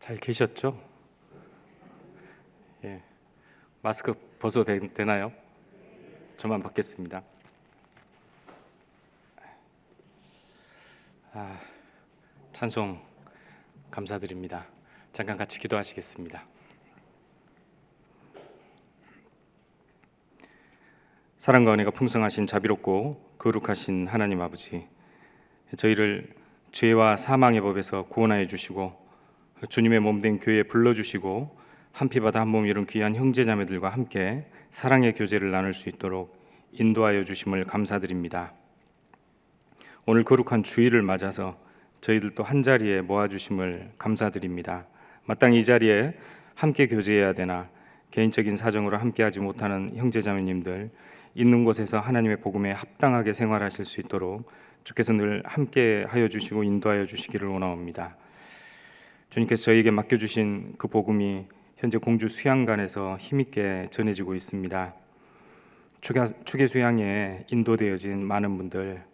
잘 계셨죠? 예, 마스크 벗어도 되나요? 저만 받겠습니다. 찬송 감사드립니다. 잠깐 같이 기도하시겠습니다. 사랑과 은혜가 풍성하신 자비롭고 거룩하신 하나님 아버지, 저희를 죄와 사망의 법에서 구원하여 주시고 주님의 몸된 교회에 불러주시고 한 피바다 한 몸 이룬 귀한 형제자매들과 함께 사랑의 교제를 나눌 수 있도록 인도하여 주심을 감사드립니다. 오늘 거룩한 주일을 맞아서 저희들도 한자리에 모아주심을 감사드립니다. 마땅히 이 자리에 함께 교제해야 되나 개인적인 사정으로 함께하지 못하는 형제자매님들 있는 곳에서 하나님의 복음에 합당하게 생활하실 수 있도록 주께서 늘 함께하여 주시고 인도하여 주시기를 원하옵니다. 주님께서 저희에게 맡겨주신 그 복음이 현재 공주 수양관에서 힘있게 전해지고 있습니다. 축의 수양에 인도되어진 많은 분들,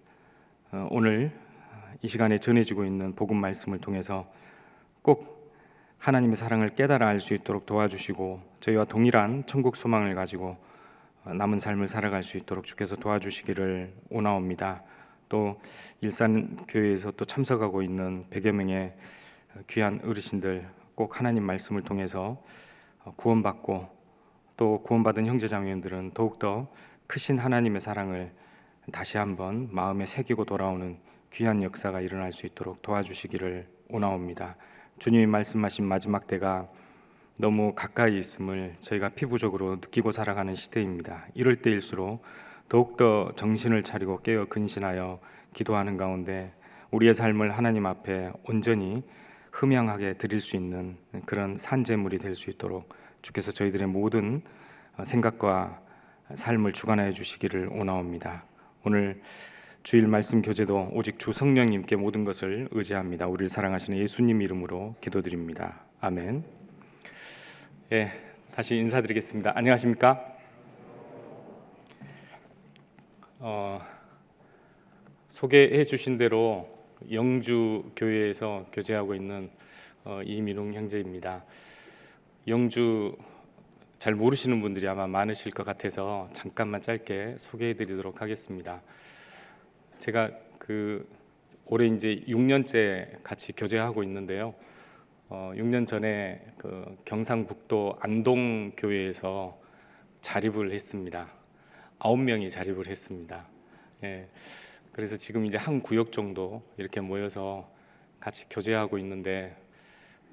오늘 이 시간에 전해지고 있는 복음 말씀을 통해서 꼭 하나님의 사랑을 깨달아 알 수 있도록 도와주시고 저희와 동일한 천국 소망을 가지고 남은 삶을 살아갈 수 있도록 주께서 도와주시기를 원하옵니다. 또 일산교회에서 또 참석하고 있는 100여 명의 귀한 어르신들 꼭 하나님 말씀을 통해서 구원받고 또 구원받은 형제자매님들은 더욱더 크신 하나님의 사랑을 다시 한번 마음에 새기고 돌아오는 귀한 역사가 일어날 수 있도록 도와주시기를 원하옵니다. 주님이 말씀하신 마지막 때가 너무 가까이 있음을 저희가 피부적으로 느끼고 살아가는 시대입니다. 이럴 때일수록 더욱더 정신을 차리고 깨어 근신하여 기도하는 가운데 우리의 삶을 하나님 앞에 온전히 흠양하게 드릴 수 있는 그런 산제물이 될 수 있도록 주께서 저희들의 모든 생각과 삶을 주관하여 주시기를 원하옵니다. 오늘 주일 말씀 교제도 오직 주 성령님께 모든 것을 의지합니다. 우리를 사랑하시는 예수님 이름으로 기도드립니다. 아멘. 예, 다시 인사드리겠습니다. 안녕하십니까? 소개해 주신 대로 영주 교회에서 교제하고 있는 이민웅 형제입니다. 영주 잘 모르시는 분들이 아마 많으실 것 같아서 잠깐만 짧게 소개해 드리도록 하겠습니다. 제가 올해 이제 6년째 같이 교제하고 있는데요. 6년 전에 경상북도 안동교회에서 자립을 했습니다. 9명이 자립을 했습니다. 예, 그래서 지금 이제 한 구역 정도 이렇게 모여서 같이 교제하고 있는데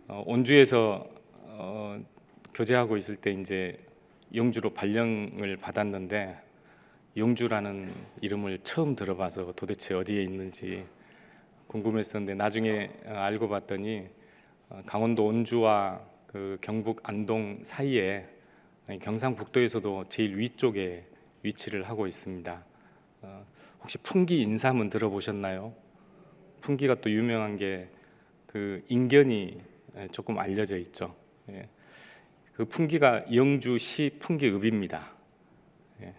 온주에서 교제하고 있을 때 이제 영주로 발령을 받았는데 영주라는 이름을 처음 들어봐서 도대체 어디에 있는지 궁금했었는데 나중에 알고 봤더니 강원도 온주와 경북 안동 사이에 경상북도에서도 제일 위쪽에 위치를 하고 있습니다. 혹시 풍기 인삼은 들어보셨나요? 풍기가 또 유명한 게 인견이 조금 알려져 있죠. 예. 그 풍기가 영주시 풍기읍입니다. 예.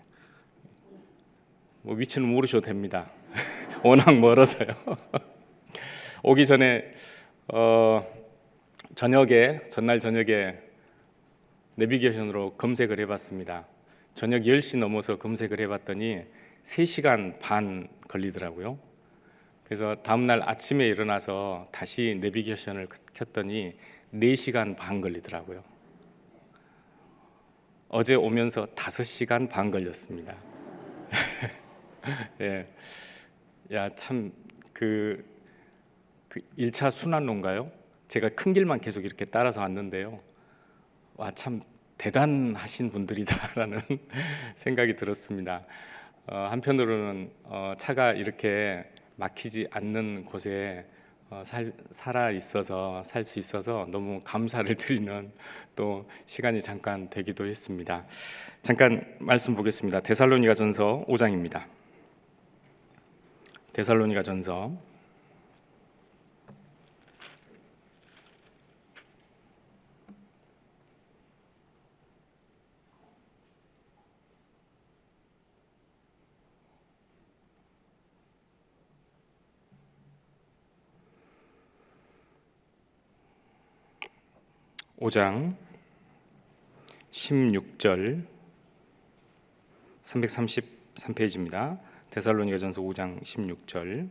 뭐 위치는 모르셔도 됩니다. 워낙 멀어서요. 오기 전에 전날 저녁에 내비게이션으로 검색을 해봤습니다. 저녁 10시 넘어서 검색을 해봤더니 3시간 반 걸리더라고요. 그래서 다음날 아침에 일어나서 다시 내비게이션을 켰더니 4시간 반 걸리더라고요. 어제 오면서 5시간 반 걸렸습니다. 예, 야, 참 1차 순환로인가요? 제가 큰 길만 계속 이렇게 따라서 왔는데요. 와, 참 대단하신 분들이다라는 생각이 들었습니다. 한편으로는 차가 이렇게 막히지 않는 곳에 살 수 있어서 너무 감사를 드리는 또 시간이 잠깐 되기도 했습니다. 잠깐 말씀 보겠습니다. 데살로니가전서 5장입니다. 데살로니가전서 5장 16절 333페이지입니다. 데살로니가전서 5장 16절.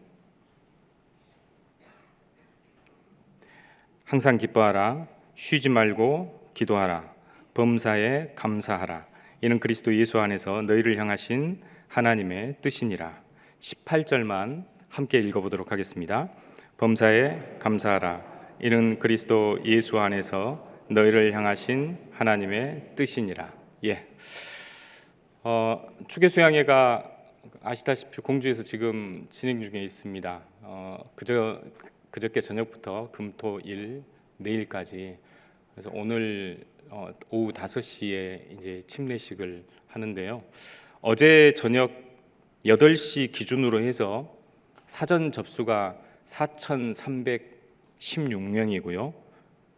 항상 기뻐하라, 쉬지 말고 기도하라, 범사에 감사하라. 이는 그리스도 예수 안에서 너희를 향하신 하나님의 뜻이니라. 18절만 함께 읽어보도록 하겠습니다. 범사에 감사하라. 이는 그리스도 예수 안에서 너희를 향하신 하나님의 뜻이니라. 추계수양회가 아시다시피 공주에서 지금 진행 중에 있습니다. 그저께 저녁부터 금토일 내일까지. 그래서 오늘 오후 5시에 이제 침례식을 하는데요. 어제 저녁 8시 기준으로 해서 사전 접수가 4,316명이고요.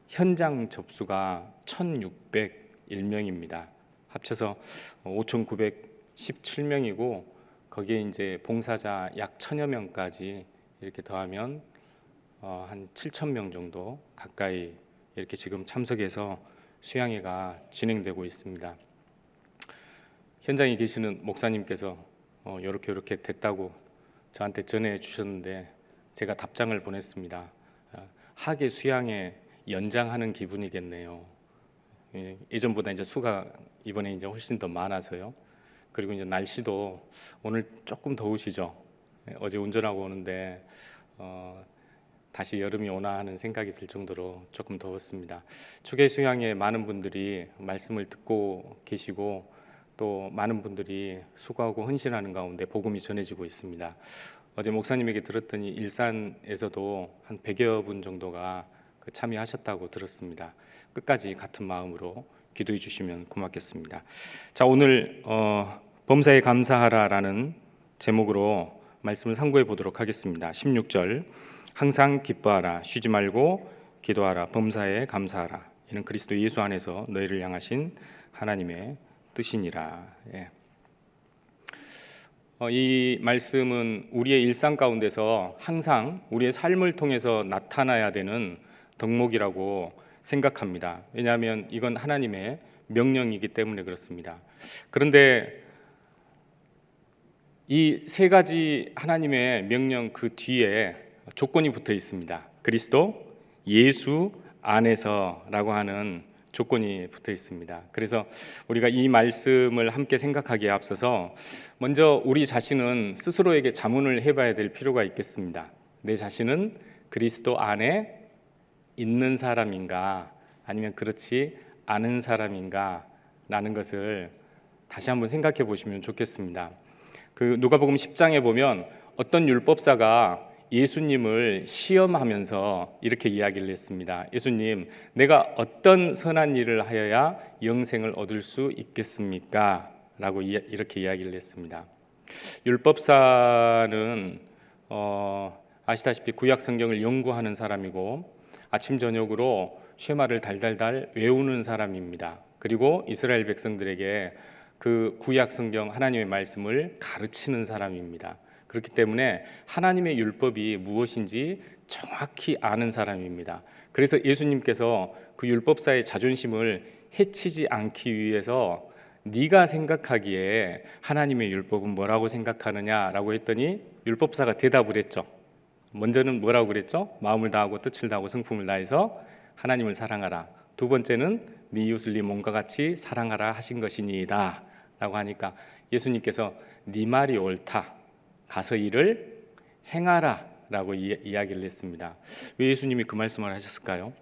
현장 접수가 1,601명입니다. 합쳐서 5,917명이고 거기에 이제 봉사자 약 1,000여 명까지 이렇게 더하면 한 7,000명 정도 가까이 이렇게 지금 참석해서 수양회가 진행되고 있습니다. 현장에 계시는 목사님께서 이렇게 됐다고 저한테 전해 주셨는데 제가 답장을 보냈습니다. 하계 수양회 연장하는 기분이겠네요. 예전보다 이제 수가 이번에 이제 훨씬 더 많아서요. 그리고 이제 날씨도 오늘 조금 더우시죠. 어제 운전하고 오는데 다시 여름이 오나 하는 생각이 들 정도로 조금 더웠습니다. 추계 수양회 많은 분들이 말씀을 듣고 계시고 또 많은 분들이 수고하고 헌신하는 가운데 복음이 전해지고 있습니다. 어제 목사님에게 들었더니 일산에서도 한 100여 분 정도가 참여하셨다고 들었습니다. 끝까지 같은 마음으로 기도해 주시면 고맙겠습니다. 자, 오늘 범사에 감사하라라는 제목으로 말씀을 상고해 보도록 하겠습니다. 16절 항상 기뻐하라, 쉬지 말고 기도하라, 범사에 감사하라. 이는 그리스도 예수 안에서 너희를 향하신 하나님의 뜻이니라. 이 말씀은 우리의 일상 가운데서 항상 우리의 삶을 통해서 나타나야 되는 덕목이라고 생각합니다. 왜냐하면 이건 하나님의 명령이기 때문에 그렇습니다. 그런데 이 세 가지 하나님의 명령 그 뒤에 조건이 붙어 있습니다. 그리스도 예수 안에서라고 하는 조건이 붙어 있습니다. 그래서 우리가 이 말씀을 함께 생각하기에 앞서서 먼저 우리 자신은 스스로에게 자문을 해봐야 될 필요가 있겠습니다. 내 자신은 그리스도 안에 있는 사람인가 아니면 그렇지 않은 사람인가 라는 것을 다시 한번 생각해 보시면 좋겠습니다. 그 누가복음 10장에 보면 어떤 율법사가 예수님을 시험하면서 이렇게 이야기를 했습니다. 예수님, 내가 어떤 선한 일을 하여야 영생을 얻을 수 있겠습니까? 라고 이렇게 이야기를 했습니다. 율법사는 아시다시피 구약 성경을 연구하는 사람이고 아침 저녁으로 쉐마를 달달달 외우는 사람입니다. 그리고 이스라엘 백성들에게 그 구약 성경 하나님의 말씀을 가르치는 사람입니다. 그렇기 때문에 하나님의 율법이 무엇인지 정확히 아는 사람입니다. 그래서 예수님께서 그 율법사의 자존심을 해치지 않기 위해서 네가 생각하기에 하나님의 율법은 뭐라고 생각하느냐라고 했더니 율법사가 대답을 했죠. 먼저는 뭐라고 그랬죠? 마음을 다하고 뜻을 다하고 성품을 다해서 하나님을 사랑하라. 두 번째는 네 이웃을 네 몸과 같이 사랑하라 하신 것이니이다 라고 하니까 예수님께서 네 말이 옳다. 가서 이를 행하라 라고 이야기를 했습니다. 왜 예수님이 그 말씀을 하셨을까요?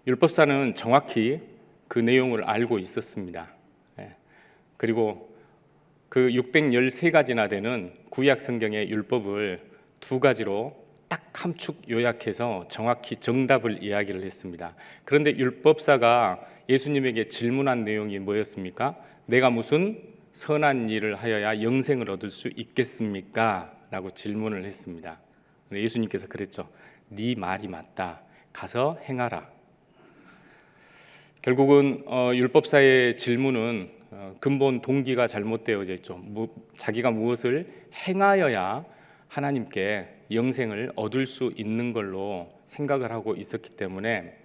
율법사는 정확히 그 내용을 알고 있었습니다. 그리고 그 613가지나 되는 구약 성경의 율법을 두 가지로 딱 함축 요약해서 정확히 정답을 이야기를 했습니다. 그런데 율법사가 예수님에게 질문한 내용이 뭐였습니까? 내가 무슨 선한 일을 하여야 영생을 얻을 수 있겠습니까? 라고 질문을 했습니다. 예수님께서 그랬죠. 네 말이 맞다. 가서 행하라. 결국은 율법사의 질문은 근본 동기가 잘못되어져 있죠. 자기가 무엇을 행하여야 하나님께 영생을 얻을 수 있는 걸로 생각을 하고 있었기 때문에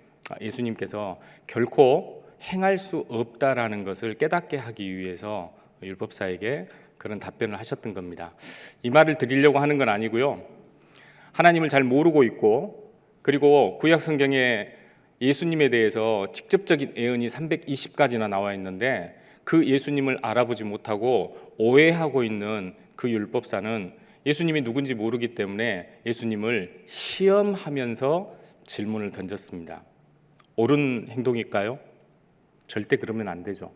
예수님께서 결코 행할 수 없다라는 것을 깨닫게 하기 위해서 율법사에게 그런 답변을 하셨던 겁니다. 이 말을 드리려고 하는 건 아니고요. 하나님을 잘 모르고 있고, 그리고 구약 성경에 예수님에 대해서 직접적인 예언이 320가지나 나와 있는데 그 예수님을 알아보지 못하고 오해하고 있는 그 율법사는 예수님이 누군지 모르기 때문에 예수님을 시험하면서 질문을 던졌습니다. 옳은 행동일까요? 절대 그러면 안 되죠.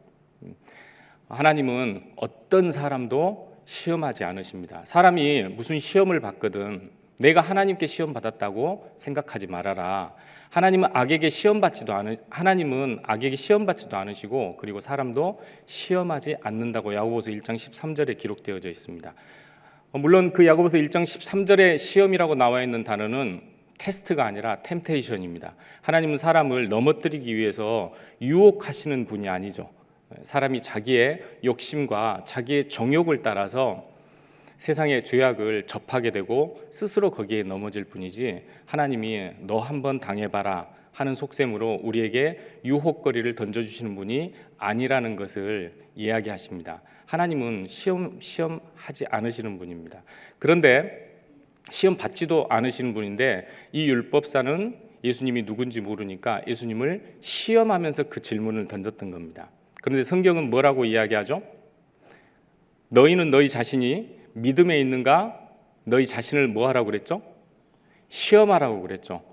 하나님은 어떤 사람도 시험하지 않으십니다. 사람이 무슨 시험을 받거든 내가 하나님께 시험 받았다고 생각하지 말아라. 하나님은 악에게 시험 받지도 않으시고, 그리고 사람도 시험하지 않는다고 야고보서 1장 13절에 기록되어져 있습니다. 물론 그 야고보서 1장 13절에 시험이라고 나와 있는 단어는 테스트가 아니라 템테이션입니다. 하나님은 사람을 넘어뜨리기 위해서 유혹하시는 분이 아니죠. 사람이 자기의 욕심과 자기의 정욕을 따라서 세상의 죄악을 접하게 되고 스스로 거기에 넘어질 뿐이지, 하나님이 너 한번 당해봐라 하는 속셈으로 우리에게 유혹거리를 던져주시는 분이 아니라는 것을 이야기하십니다. 하나님은 시험하지 않으시는 분입니다. 그런데 시험 받지도 않으시는 분인데 이 율법사는 예수님이 누군지 모르니까 예수님을 시험하면서 그 질문을 던졌던 겁니다. 그런데 성경은 뭐라고 이야기하죠? 너희는 너희 자신이 믿음에 있는가? 너희 자신을 뭐 하라고 그랬죠? 시험하라고 그랬죠.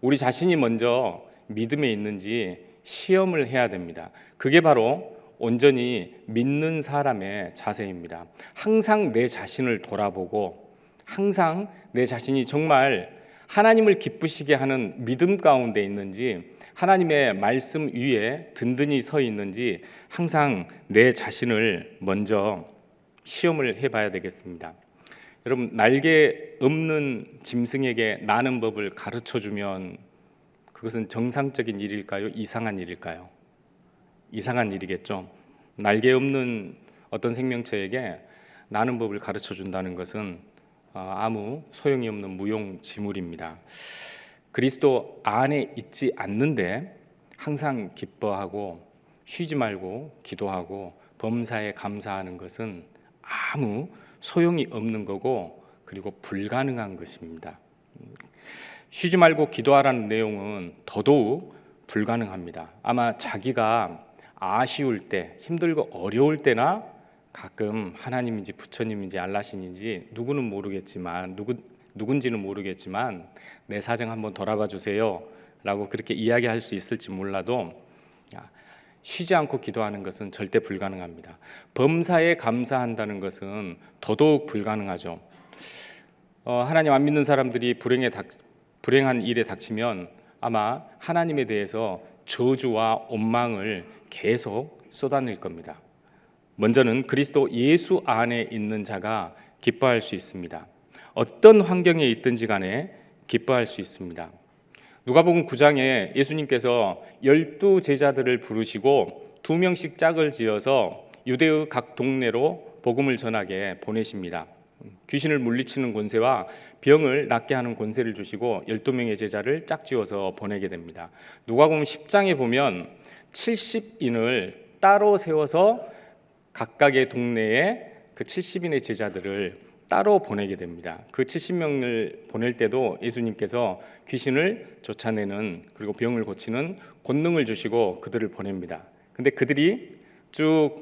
우리 자신이 먼저 믿음에 있는지 시험을 해야 됩니다. 그게 바로 온전히 믿는 사람의 자세입니다. 항상 내 자신을 돌아보고, 항상 내 자신이 정말 하나님을 기쁘시게 하는 믿음 가운데 있는지, 하나님의 말씀 위에 든든히 서 있는지 항상 내 자신을 먼저 시험을 해봐야 되겠습니다. 여러분, 날개 없는 짐승에게 나는 법을 가르쳐주면 그것은 정상적인 일일까요? 이상한 일일까요? 이상한 일이겠죠. 날개 없는 어떤 생명체에게 나는 법을 가르쳐준다는 것은 아무 소용이 없는 무용지물입니다. 그리스도 안에 있지 않는데 항상 기뻐하고 쉬지 말고 기도하고 범사에 감사하는 것은 아무 소용이 없는 거고, 그리고 불가능한 것입니다. 쉬지 말고 기도하라는 내용은 더더욱 불가능합니다. 아마 자기가 아쉬울 때, 힘들고 어려울 때나 가끔 하나님인지 부처님인지 알라신인지 누군지는 모르겠지만 내 사정 한번 돌아봐 주세요 라고 그렇게 이야기할 수 있을지 몰라도 쉬지 않고 기도하는 것은 절대 불가능합니다. 범사에 감사한다는 것은 더더욱 불가능하죠. 하나님 안 믿는 사람들이 불행한 일에 닥치면 아마 하나님에 대해서 저주와 원망을 계속 쏟아낼 겁니다. 먼저는 그리스도 예수 안에 있는 자가 기뻐할 수 있습니다. 어떤 환경에 있든지 간에 기뻐할 수 있습니다. 누가복음 9장에 예수님께서 12제자들을 부르시고 2명씩 짝을 지어서 유대의 각 동네로 복음을 전하게 보내십니다. 귀신을 물리치는 권세와 병을 낫게 하는 권세를 주시고 12명의 제자를 짝지어서 보내게 됩니다. 누가복음 10장에 보면 70인을 따로 세워서 각각의 동네에 그 70인의 제자들을 따로 보내게 됩니다. 그 70명을 보낼 때도 예수님께서 귀신을 쫓아내는, 그리고 병을 고치는 권능을 주시고 그들을 보냅니다. 근데 그들이 쭉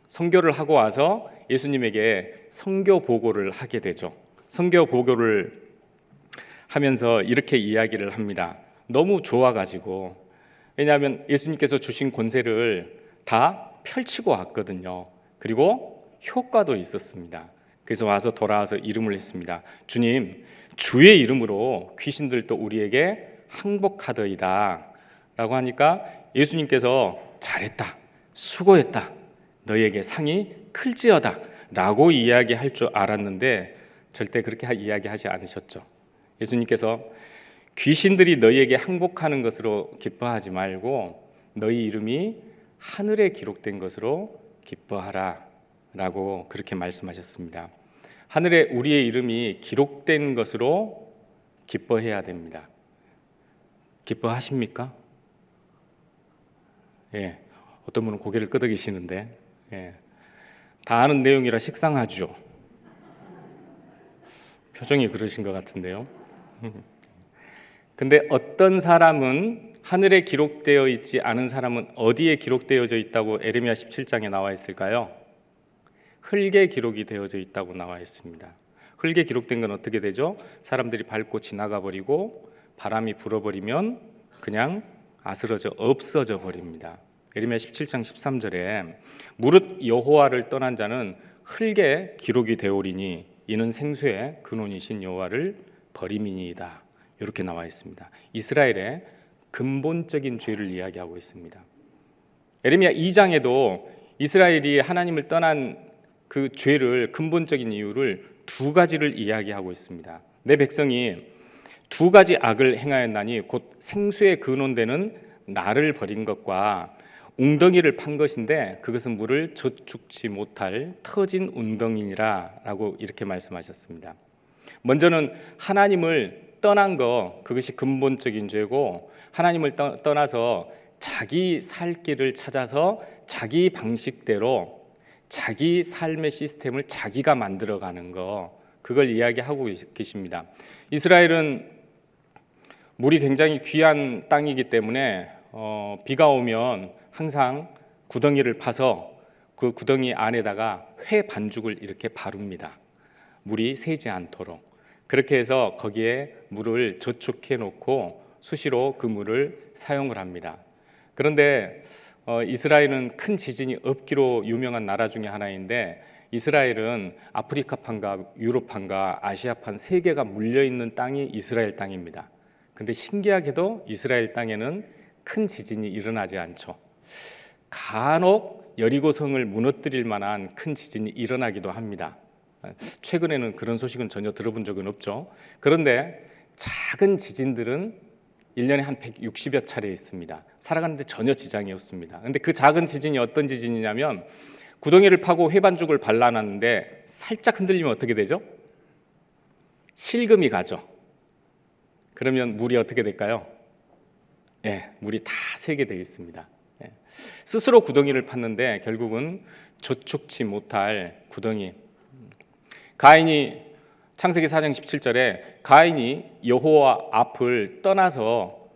선교를 하고 와서 예수님에게 선교 보고를 하게 되죠. 선교 보고를 하면서 이렇게 이야기를 합니다. 너무 좋아가지고, 왜냐하면 예수님께서 주신 권세를 다 펼치고 왔거든요. 그리고 효과도 있었습니다. 그래서 와서 돌아와서 이름을 했습니다. 주님, 주의 이름으로 귀신들도 우리에게 항복하더이다 라고 하니까 예수님께서 잘했다, 수고했다, 너희에게 상이 클지어다 라고 이야기할 줄 알았는데 절대 그렇게 이야기하지 않으셨죠. 예수님께서 귀신들이 너희에게 항복하는 것으로 기뻐하지 말고 너희 이름이 하늘에 기록된 것으로 기뻐하라 라고 그렇게 말씀하셨습니다. 하늘에 우리의 이름이 기록된 것으로 기뻐해야 됩니다. 기뻐하십니까? 예, 어떤 분은 고개를 끄덕이시는데, 예, 다 아는 내용이라 식상하죠. 표정이 그러신 것 같은데요. 근데 어떤 사람은 하늘에 기록되어 있지 않은 사람은 어디에 기록되어져 있다고 에레미야 17장에 나와 있을까요? 흙에 기록이 되어져 있다고 나와 있습니다. 흙에 기록된 건 어떻게 되죠? 사람들이 밟고 지나가 버리고 바람이 불어버리면 그냥 아스러져 없어져 버립니다. 에레미야 17장 13절에 무릇 여호와를 떠난 자는 흙에 기록이 되오리니 이는 생수의 근원이신 여호와를 버림이니이다. 이렇게 나와 있습니다. 이스라엘의 근본적인 죄를 이야기하고 있습니다. 에레미야 2장에도 이스라엘이 하나님을 떠난 그 죄를, 근본적인 이유를 두 가지를 이야기하고 있습니다. 내 백성이 두 가지 악을 행하였나니 곧 생수의 근원되는 나를 버린 것과 웅덩이를 판 것인데 그것은 물을 저축치 못할 터진 웅덩이니라 라고 이렇게 말씀하셨습니다. 먼저는 하나님을 떠난 거, 그것이 근본적인 죄고, 하나님을 떠나서 자기 살 길을 찾아서 자기 방식대로 자기 삶의 시스템을 자기가 만들어가는 거, 그걸 이야기하고 계십니다. 이스라엘은 물이 굉장히 귀한 땅이기 때문에 비가 오면 항상 구덩이를 파서 그 구덩이 안에다가 회 반죽을 이렇게 바릅니다. 물이 새지 않도록. 그렇게 해서 거기에 물을 저축해 놓고 수시로 그 물을 사용을 합니다. 그런데 이스라엘은 큰 지진이 없기로 유명한 나라 중에 하나인데, 이스라엘은 아프리카판과 유럽판과 아시아판 세 개가 물려있는 땅이 이스라엘 땅입니다. 근데 신기하게도 이스라엘 땅에는 큰 지진이 일어나지 않죠. 간혹 여리고성을 무너뜨릴 만한 큰 지진이 일어나기도 합니다. 최근에는 그런 소식은 전혀 들어본 적은 없죠. 그런데 작은 지진들은 1년에 한 160여 차례 있습니다. 살아가는데 전혀 지장이 없습니다. 근데 그 작은 지진이 어떤 지진이냐면, 구덩이를 파고 회반죽을 발라놨는데 살짝 흔들리면 어떻게 되죠? 실금이 가죠. 그러면 물이 어떻게 될까요? 예, 물이 다 새게 되어 있습니다. 예. 스스로 구덩이를 팠는데 결국은 저축치 못할 구덩이. 가인이 창세기 4장 17절에 가인이 여호와 앞을 떠나서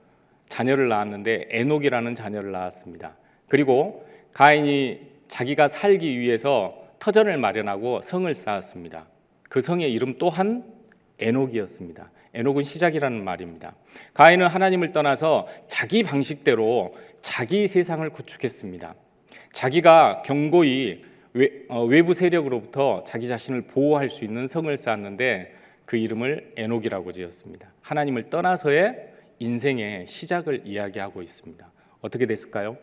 자녀를 낳았는데 에녹이라는 자녀를 낳았습니다. 그리고 가인이 자기가 살기 위해서 터전을 마련하고 성을 쌓았습니다. 그 성의 이름 또한 에녹이었습니다. 에녹은 시작이라는 말입니다. 가인은 하나님을 떠나서 자기 방식대로 자기 세상을 구축했습니다. 자기가 견고히 외부 세력으로부터 자기 자신을 보호할 수 있는 성을 쌓았는데 그 이름을 에녹이라고 지었습니다. 하나님을 떠나서의 인생의 시작을 이야기하고 있습니다. 어떻게 됐을까요?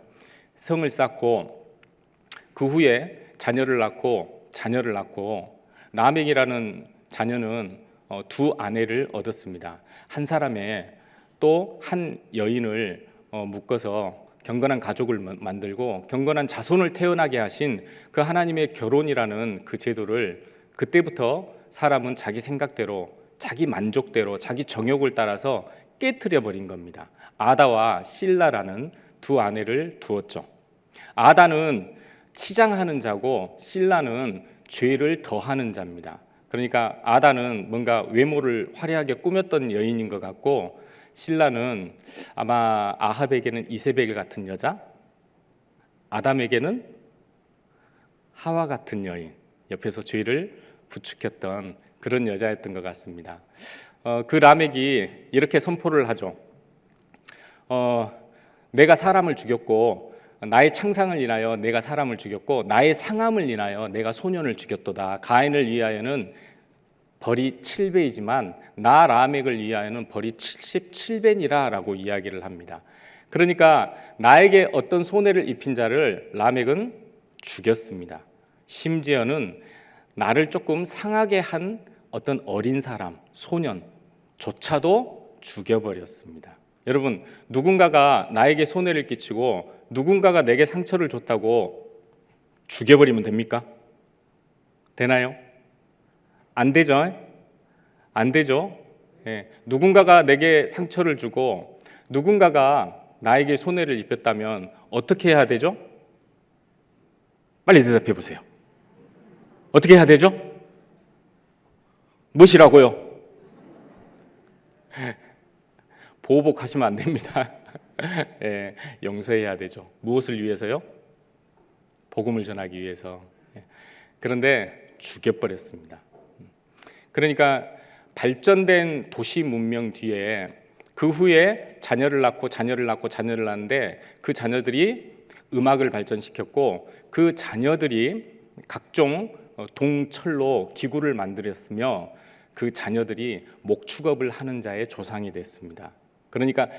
성을 쌓고 그 후에 자녀를 낳고 라멕이라는 자녀는 두 아내를 얻었습니다. 한 사람의 또 한 여인을 묶어서 경건한 가족을 만들고 경건한 자손을 태어나게 하신 그 하나님의 결혼이라는 그 제도를 그때부터 사람은 자기 생각대로, 자기 만족대로, 자기 정욕을 따라서 깨트려 버린 겁니다. 아다와 실라라는 두 아내를 두었죠. 아다는 치장하는 자고 실라는 죄를 더하는 자입니다. 그러니까 아다는 뭔가 외모를 화려하게 꾸몄던 여인인 것 같고, 실라는 아마 아합에게는 이세벨 같은 여자, 아담에게는 하와 같은 여인, 옆에서 죄를 부추겼던 그런 여자였던 것 같습니다. 그 라멕이 이렇게 선포를 하죠. 내가 사람을 죽였고 나의 창상을 인하여 내가 사람을 죽였고 나의 상함을 인하여 내가 소년을 죽였도다. 가인을 위하여는 벌이 7배이지만 나 라멕을 위하여는 벌이 77배니라 라고 이야기를 합니다. 그러니까 나에게 어떤 손해를 입힌 자를 라멕은 죽였습니다. 심지어는 나를 조금 상하게 한 어떤 어린 사람, 소년조차도 죽여버렸습니다. 여러분, 누군가가 나에게 손해를 끼치고 누군가가 내게 상처를 줬다고 죽여버리면 됩니까? 되나요? 안 되죠? 안 되죠? 예. 누군가가 내게 상처를 주고 누군가가 나에게 손해를 입혔다면 어떻게 해야 되죠? 빨리 대답해 보세요. 어떻게 해야 되죠? 무엇이라고요? 보복하시면 안 됩니다. 예, 용서해야 되죠. 무엇을 위해서요? 복음을 전하기 위해서. 예. 그런데 죽여버렸습니다. 그러니까 발전된 도시 문명 뒤에 그 후에 자녀를 낳고 자녀를 낳고 자녀를 낳는데 그 자녀들이 음악을 발전시켰고 그 자녀들이 각종 동철로 기구를 만들었으며 그 자녀들이 목축업을 하는 자의 조상이 됐습니다. 그러니까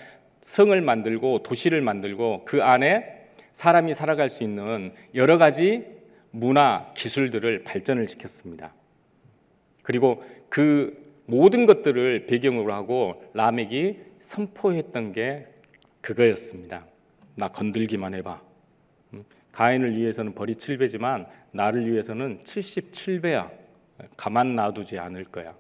성을 만들고 도시를 만들고 그 안에 사람이 살아갈 수 있는 여러 가지 문화, 기술들을 발전을 시켰습니다. 그리고 그 모든 것들을 배경으로 하고 라멕이 선포했던 게 그거였습니다. 나 건들기만 해봐. 가인을 위해서는 벌이 7배지만 나를 위해서는 77배야. 가만 놔두지 않을 거야.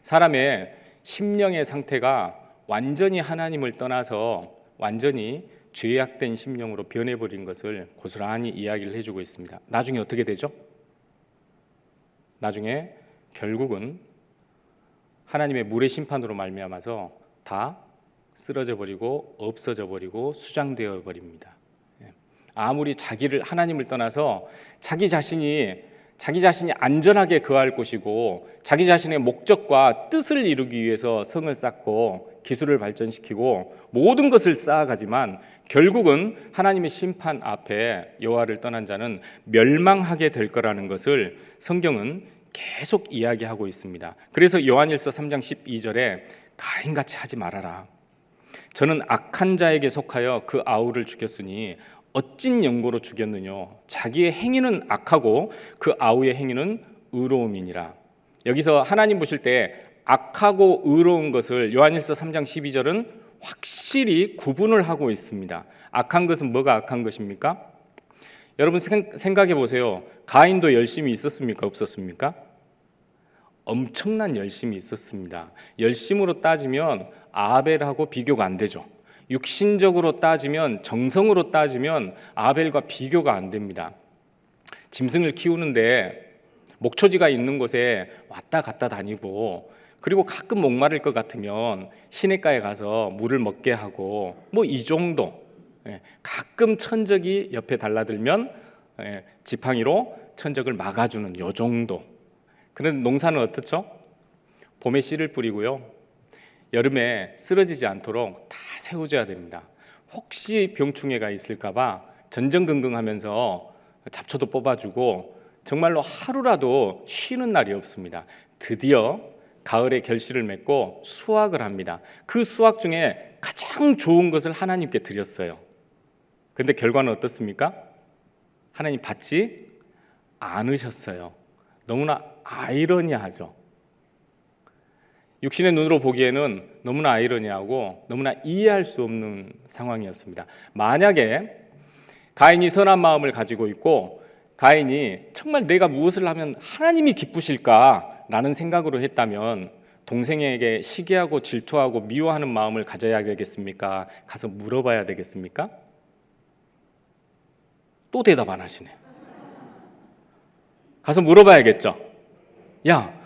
사람의 심령의 상태가 완전히 하나님을 떠나서 완전히 죄악된 심령으로 변해버린 것을 고스란히 이야기를 해주고 있습니다. 나중에 어떻게 되죠? 나중에 결국은 하나님의 물의 심판으로 말미암아서 다 쓰러져 버리고 없어져 버리고 수장되어 버립니다. 아무리 하나님을 떠나서 자기 자신이 안전하게 거할 곳이고 자기 자신의 목적과 뜻을 이루기 위해서 성을 쌓고 기술을 발전시키고 모든 것을 쌓아가지만 결국은 하나님의 심판 앞에 여호와를 떠난 자는 멸망하게 될 거라는 것을 성경은 계속 이야기하고 있습니다. 그래서 요한일서 3장 12절에 가인같이 하지 말아라. 저는 악한 자에게 속하여 그 아우를 죽였으니 어찐 영고로 죽였느냐. 자기의 행위는 악하고 그 아우의 행위는 의로움이니라. 여기서 하나님 보실 때 악하고 의로운 것을 요한일서 3장 12절은 확실히 구분을 하고 있습니다. 악한 것은 뭐가 악한 것입니까? 여러분 생각해 보세요. 가인도 열심이 있었습니까? 없었습니까? 엄청난 열심이 있었습니다. 열심으로 따지면 아벨하고 비교가 안 되죠. 육신적으로 따지면, 정성으로 따지면 아벨과 비교가 안 됩니다. 짐승을 키우는데 목초지가 있는 곳에 왔다 갔다 다니고, 그리고 가끔 목마를 것 같으면 시냇가에 가서 물을 먹게 하고, 뭐 이 정도. 가끔 천적이 옆에 달라들면 지팡이로 천적을 막아주는 요 정도. 그런데 농사는 어떻죠? 봄에 씨를 뿌리고요, 여름에 쓰러지지 않도록 다 세워줘야 됩니다. 혹시 병충해가 있을까봐 전전긍긍하면서 잡초도 뽑아주고 정말로 하루라도 쉬는 날이 없습니다. 드디어 가을에 결실을 맺고 수확을 합니다. 그 수확 중에 가장 좋은 것을 하나님께 드렸어요. 근데 결과는 어떻습니까? 하나님 받지 않으셨어요. 너무나 아이러니하죠. 육신의 눈으로 보기에는 너무나 아이러니하고 너무나 이해할 수 없는 상황이었습니다. 만약에 가인이 선한 마음을 가지고 있고 가인이 정말 내가 무엇을 하면 하나님이 기쁘실까라는 생각으로 했다면 동생에게 시기하고 질투하고 미워하는 마음을 가져야 되겠습니까? 가서 물어봐야 되겠습니까? 또 대답 안 하시네. 가서 물어봐야겠죠. 야,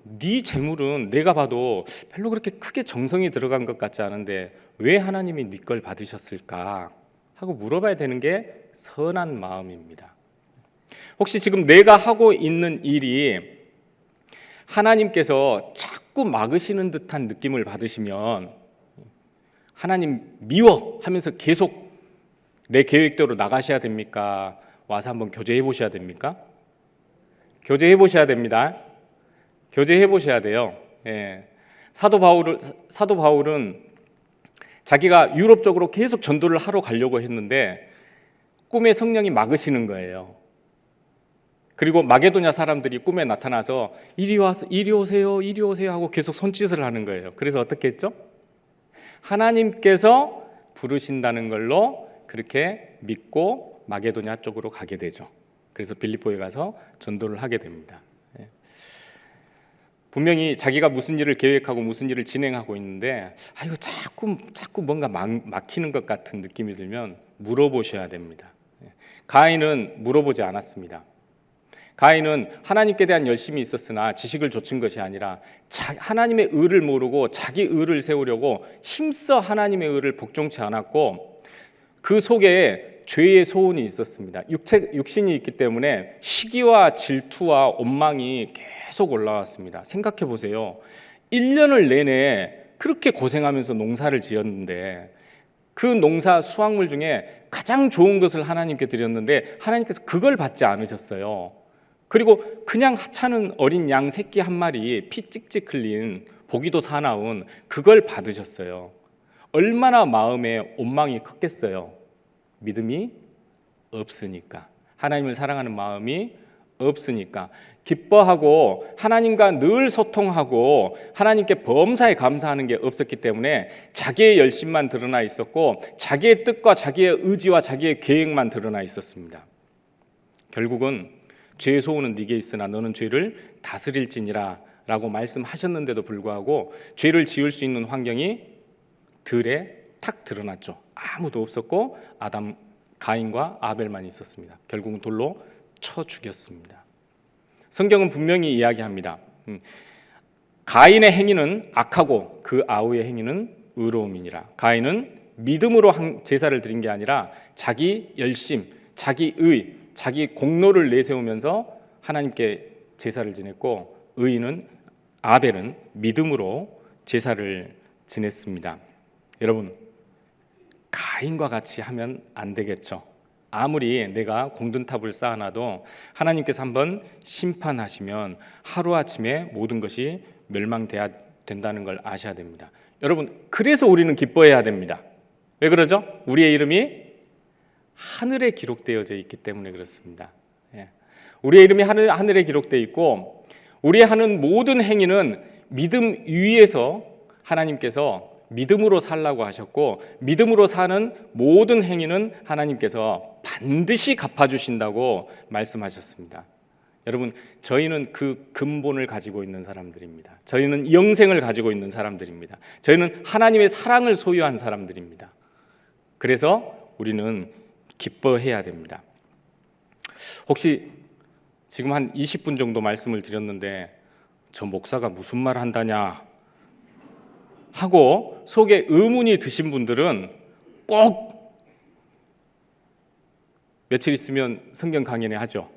네 재물은 내가 봐도 별로 그렇게 크게 정성이 들어간 것 같지 않은데 왜 하나님이 네 걸 받으셨을까 하고 물어봐야 되는 게 선한 마음입니다. 혹시 지금 내가 하고 있는 일이 하나님께서 자꾸 막으시는 듯한 느낌을 받으시면 하나님 미워 하면서 계속 내 계획대로 나가셔야 됩니까? 와서 한번 교제해 보셔야 됩니까? 교제해 보셔야 됩니다. 교제해 보셔야 돼요. 사도 바울은 자기가 유럽 쪽으로 계속 전도를 하러 가려고 했는데 꿈에 성령이 막으시는 거예요. 그리고 마게도냐 사람들이 꿈에 나타나서 이리 오세요 하고 계속 손짓을 하는 거예요. 그래서 어떻게 했죠? 하나님께서 부르신다는 걸로 그렇게 믿고 마게도냐 쪽으로 가게 되죠. 그래서 빌립보에 가서 전도를 하게 됩니다. 분명히 자기가 무슨 일을 계획하고 무슨 일을 진행하고 있는데 이거 자꾸 뭔가 막히는 것 같은 느낌이 들면 물어보셔야 됩니다. 가인은 물어보지 않았습니다. 가인은 하나님께 대한 열심이 있었으나 지식을 좇은 것이 아니라 하나님의 의를 모르고 자기 의를 세우려고 힘써 하나님의 의를 복종치 않았고, 그 속에 죄의 소원이 있었습니다. 육신이 있기 때문에 시기와 질투와 원망이 계속 올라왔습니다. 생각해 보세요. 1년을 내내 그렇게 고생하면서 농사를 지었는데 그 농사 수확물 중에 가장 좋은 것을 하나님께 드렸는데 하나님께서 그걸 받지 않으셨어요. 그리고 그냥 하찮은 어린 양 새끼 한 마리 피 찍찍 흘린 보기도 사나운 그걸 받으셨어요. 얼마나 마음에 원망이 컸겠어요. 믿음이 없으니까, 하나님을 사랑하는 마음이 없으니까. 기뻐하고 하나님과 늘 소통하고 하나님께 범사에 감사하는 게 없었기 때문에 자기의 열심만 드러나 있었고 자기의 뜻과 자기의 의지와 자기의 계획만 드러나 있었습니다. 결국은 죄의 소원은 네게 있으나 너는 죄를 다스릴지니라 라고 말씀하셨는데도 불구하고 죄를 지을 수 있는 환경이 들에 탁 드러났죠. 아무도 없었고 가인과 아벨만 있었습니다. 결국은 돌로 쳐 죽였습니다. 성경은 분명히 이야기합니다. 가인의 행위는 악하고 그 아우의 행위는 의로움이니라. 가인은 믿음으로 제사를 드린 게 아니라 자기 열심, 자기 의, 자기 공로를 내세우면서 하나님께 제사를 지냈고, 아벨은 믿음으로 제사를 지냈습니다. 여러분, 가인과 같이 하면 안 되겠죠. 아무리 내가 공든탑을 쌓아놔도 하나님께서 한번 심판하시면 하루아침에 모든 것이 멸망돼야 된다는 걸 아셔야 됩니다. 여러분, 그래서 우리는 기뻐해야 됩니다. 왜 그러죠? 우리의 이름이 하늘에 기록되어져 있기 때문에 그렇습니다. 우리의 이름이 하늘에 기록되어 있고 우리의 하는 모든 행위는 믿음 위에서 하나님께서 믿음으로 살라고 하셨고, 믿음으로 사는 모든 행위는 하나님께서 반드시 갚아주신다고 말씀하셨습니다. 여러분, 저희는 그 근본을 가지고 있는 사람들입니다. 저희는 영생을 가지고 있는 사람들입니다. 저희는 하나님의 사랑을 소유한 사람들입니다. 그래서 우리는 기뻐해야 됩니다. 혹시 지금 한 20분 정도 말씀을 드렸는데 저 목사가 무슨 말 한다냐 하고 속에 의문이 드신 분들은 꼭 며칠 있으면 성경 강연회 하죠.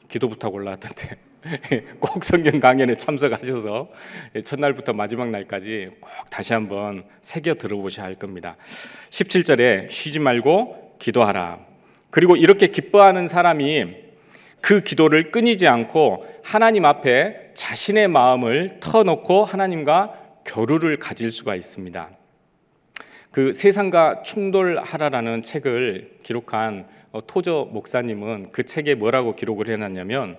기도 부탁 올라왔던데 꼭 성경 강연에 참석하셔서 첫날부터 마지막 날까지 꼭 다시 한번 새겨 들어보셔야 할 겁니다. 17절에 쉬지 말고 기도하라. 그리고 이렇게 기뻐하는 사람이 그 기도를 끊이지 않고 하나님 앞에 자신의 마음을 터놓고 하나님과 교류를 가질 수가 있습니다. 그 세상과 충돌하라라는 책을 기록한 토저 목사님은 그 책에 뭐라고 기록을 해놨냐면